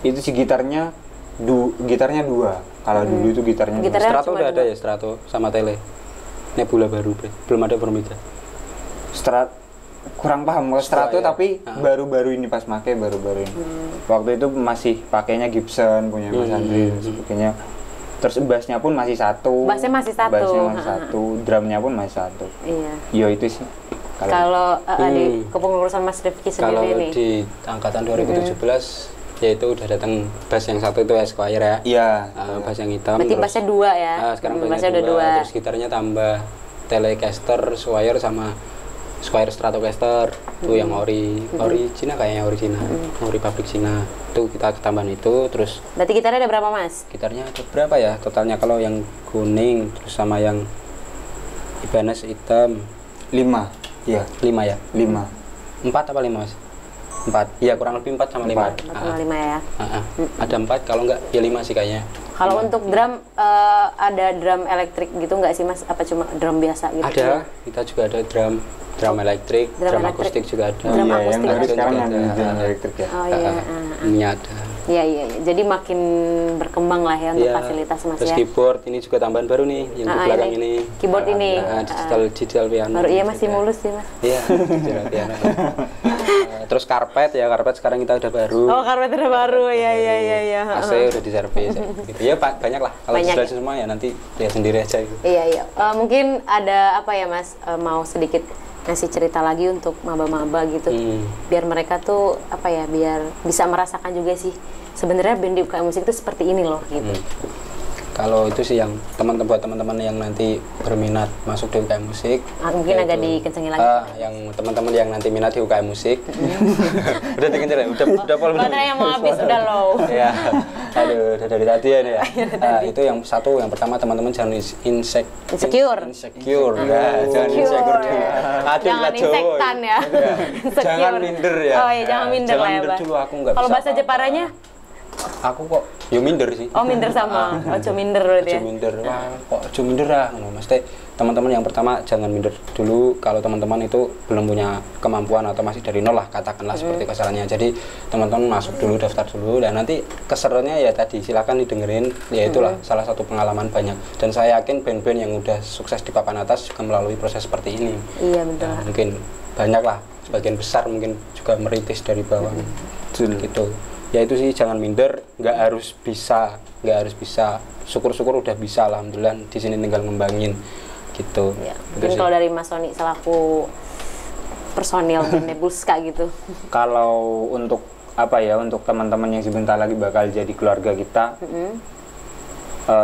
Speaker 4: Itu sih gitarnya dua. Kalau dulu itu gitarnya dua.
Speaker 1: Strato udah ada ya, Strato sama Tele. Nebula baru, belum ada Formida.
Speaker 4: Kurang paham kalau Strato tapi baru-baru ini pas make baru-baru ini. Waktu itu masih pakainya Gibson punya Mas Andri dan sebagainya. Terus bassnya pun masih satu.
Speaker 2: Bassnya masih satu.
Speaker 4: Drumnya pun masih satu.
Speaker 2: Iya.
Speaker 4: Yo itu sih.
Speaker 2: Kalau di kepengurusan Mas Rifki sendiri
Speaker 1: kalau di angkatan 2017 yaitu udah datang bass yang satu itu Esquire ya.
Speaker 4: Iya.
Speaker 1: Bass yang hitam.
Speaker 2: Berarti bassnya dua ya.
Speaker 1: Sekarang
Speaker 2: bassnya udah dua.
Speaker 1: Terus gitarnya tambah Telecaster, Swire sama Squire Stratocaster itu yang ori Cina kayaknya ori pabrik Cina itu kita tambahan itu. Terus
Speaker 2: berarti gitarnya ada berapa Mas?
Speaker 1: Gitarnya ada berapa ya totalnya, kalau yang kuning terus sama yang Ibanez hitam
Speaker 4: 5 ya
Speaker 1: 5 ya
Speaker 4: 5
Speaker 1: 4 apa 5 Mas? 4 iya kurang lebih 4 sama 5
Speaker 2: sama 5 ya.
Speaker 1: Ada 4 kalau enggak ya 5 sih kayaknya.
Speaker 2: Kalau untuk drum ada drum elektrik gitu nggak sih Mas? Apa cuma drum biasa gitu?
Speaker 1: Ada, kita juga ada drum elektrik, drum akustik juga ada.
Speaker 2: Drum akustik
Speaker 4: yang baru sekarang
Speaker 1: ada
Speaker 4: drum elektrik ya.
Speaker 2: Oh iya.
Speaker 1: Ini ada.
Speaker 2: Iya. Jadi makin berkembang lah ya untuk fasilitas Mas
Speaker 1: terus
Speaker 2: ya.
Speaker 1: keyboard ini juga tambahan baru nih yang di belakang ini.
Speaker 2: Keyboard ini.
Speaker 1: Digital piano.
Speaker 2: Baru iya masih mulus sih Mas.
Speaker 1: Iya, digital piano. Terus karpet sekarang kita udah baru.
Speaker 2: Oh, karpet udah baru. Iya.
Speaker 1: AC udah diservis gitu. Ya banyak lah. Kalau dijelasin semua ya nanti lihat sendiri aja gitu.
Speaker 2: Iya. Mungkin ada apa ya Mas mau sedikit ngasih cerita lagi untuk maba-maba gitu. Biar mereka tuh apa ya, biar bisa merasakan juga sih sebenarnya band di UKM Musik itu seperti ini loh gitu.
Speaker 1: Kalau itu sih yang teman-teman yang nanti berminat masuk di UKM Musik.
Speaker 2: Mungkin agak dikencengin lagi.
Speaker 1: Yang teman-teman yang nanti minat di UKM Musik. Udah dikenceng ya? Udah pol.
Speaker 2: Baterainya mau habis, udah low.
Speaker 1: Ya. Aduh, udah dari tadi ya. Itu yang satu, yang pertama teman-teman jangan insecure. Nah, jangan insecure dulu.
Speaker 2: Jangan insektan ya.
Speaker 1: Jangan minder ya.
Speaker 2: Oh iya, jangan minder lah ya, Pak.
Speaker 1: Dulu aku nggak bisa.
Speaker 2: Kalau bahasa Jeparanya?
Speaker 1: Aku kok yo minder sih.
Speaker 2: Oh, minder sama. Ojo minder berarti ya.
Speaker 1: Ojo minder. Wah, kok ojo minder ah. Mesti teman-teman yang pertama jangan minder dulu kalau teman-teman itu belum punya kemampuan atau masih dari nol lah katakanlah seperti kasarannya. Jadi teman-teman masuk dulu, daftar dulu, dan nanti keseruannya ya tadi silakan didengerin. Ya itulah salah satu pengalaman banyak. Dan saya yakin band-band yang udah sukses di papan atas juga melalui proses seperti ini.
Speaker 2: Iya betul.
Speaker 1: Nah, mungkin banyak lah, sebagian besar mungkin juga merintis dari bawah. Gitu. Ya itu sih, jangan minder, nggak harus bisa. Syukur-syukur udah bisa, alhamdulillah. Di sini tinggal ngembangin gitu.
Speaker 2: Ya, mungkin kalau dari Mas Sony selaku personil di Nebulska gitu.
Speaker 4: Kalau untuk apa ya, untuk teman-teman yang sebentar lagi bakal jadi keluarga kita,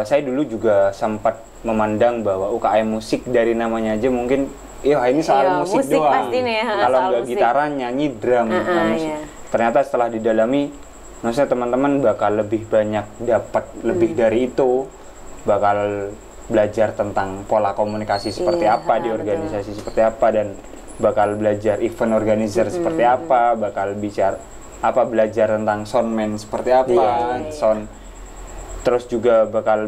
Speaker 4: saya dulu juga sempat memandang bahwa UKM Musik dari namanya aja mungkin, ini soal musik doang.
Speaker 2: Pasti nih,
Speaker 4: kalau nggak gitaran, nyanyi, drum, musik. Ternyata setelah didalami, maksudnya teman-teman bakal lebih banyak dapat lebih dari itu, bakal belajar tentang pola komunikasi seperti apa di organisasi seperti apa, dan bakal belajar event organizer seperti apa, bakal belajar tentang soundman seperti apa, sound, terus juga bakal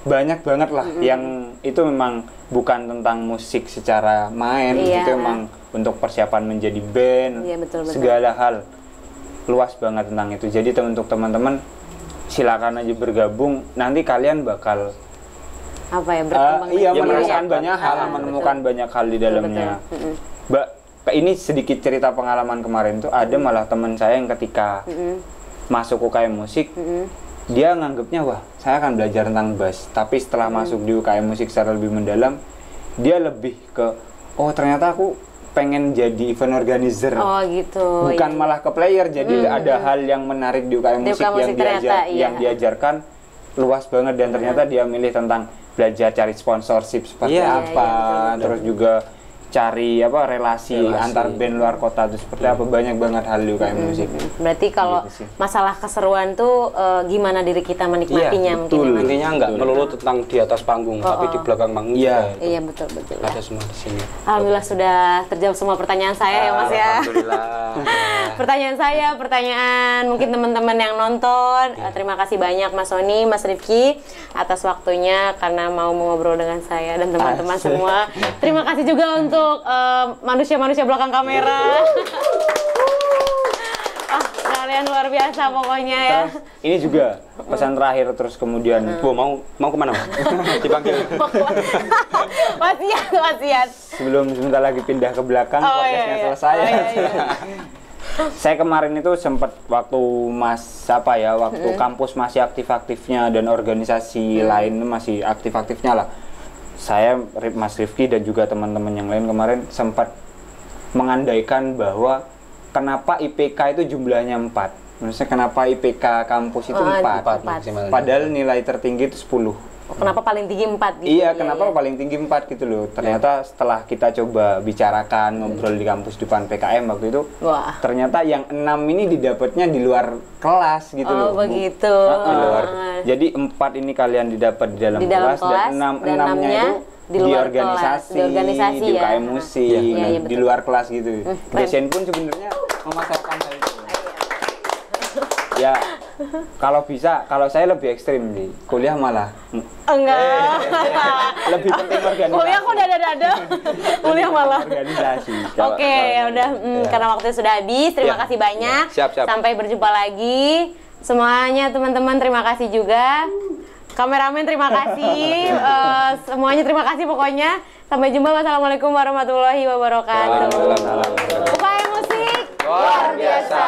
Speaker 4: banyak banget lah yang itu memang bukan tentang musik secara main, itu memang untuk persiapan menjadi band, segala hal luas banget tentang itu. Jadi untuk teman-teman silakan aja bergabung, nanti kalian bakal
Speaker 2: berkembang
Speaker 4: menemukan banyak hal, menemukan banyak hal di dalamnya. Mbak, ini sedikit cerita pengalaman kemarin tuh, ada malah teman saya yang ketika masuk UKM Musik, dia nganggapnya wah saya akan belajar tentang bass, tapi setelah masuk di UKM Musik secara lebih mendalam, dia lebih ke ternyata aku pengen jadi event organizer.
Speaker 2: Oh gitu.
Speaker 4: Bukan malah ke player, jadi ada hal yang menarik di UKM Musik yang diajarkan luas banget, dan ternyata dia milih tentang belajar cari sponsorship seperti apa, terus juga cari relasi antar band luar kota itu seperti apa, banyak banget hal di UKM Musik.
Speaker 2: Berarti kalau masalah keseruan tuh gimana diri kita menikmatinya mungkin.
Speaker 1: Intinya nggak melulu tentang di atas panggung, tapi di belakang panggung.
Speaker 2: Iya betul.
Speaker 1: Ada semua di sini.
Speaker 2: Alhamdulillah sudah terjawab semua pertanyaan saya ya Mas ya.
Speaker 1: Alhamdulillah.
Speaker 2: Pertanyaan mungkin teman-teman yang nonton. Terima kasih banyak Mas Sony, Mas Rifki atas waktunya karena mau ngobrol dengan saya dan teman-teman semua. Terima kasih juga untuk manusia-manusia belakang kamera. Kalian luar biasa pokoknya ya.
Speaker 4: Ini juga pesan terakhir, terus kemudian
Speaker 1: mau kemana? Dipanggil.
Speaker 2: Wasiat.
Speaker 4: Sebelum sebentar lagi pindah ke belakang, podcastnya selesai. Saya kemarin itu sempat waktu kampus masih aktif-aktifnya dan organisasi lain masih aktif-aktifnya lah. Saya, Mas Rifki, dan juga teman-teman yang lain kemarin sempat mengandaikan bahwa kenapa IPK itu jumlahnya 4. Maksudnya kenapa IPK kampus itu 4? Padahal nilai tertinggi itu 10.
Speaker 2: Kenapa paling tinggi 4 gitu?
Speaker 4: Iya, kenapa paling tinggi 4 gitu loh. Ternyata setelah kita coba bicarakan, ngobrol di kampus depan PKM waktu itu, ternyata yang 6 ini didapatnya di luar kelas gitu loh.
Speaker 2: Oh begitu.
Speaker 4: Di luar. Jadi 4 ini kalian didapat di dalam kelas, dan 6-nya itu di organisasi, di UKM Musik, di luar kelas gitu. Dosen pun sebenarnya memasarkan hal itu. Ya, kalau saya lebih ekstrim nih, kuliah malah
Speaker 2: enggak.
Speaker 4: Lebih penting organisasi.
Speaker 2: Kuliah kok dada-dada. Kuliah malah
Speaker 4: organisasi.
Speaker 2: Oke, ya udah, karena waktunya sudah habis. Terima kasih banyak.
Speaker 1: Siap.
Speaker 2: Sampai berjumpa lagi. Semuanya teman-teman terima kasih juga. Kameramen terima kasih. Semuanya terima kasih pokoknya. Sampai jumpa. Wassalamualaikum warahmatullahi wabarakatuh.
Speaker 1: Waalaikumsalam.
Speaker 2: UKM Musik
Speaker 1: luar biasa.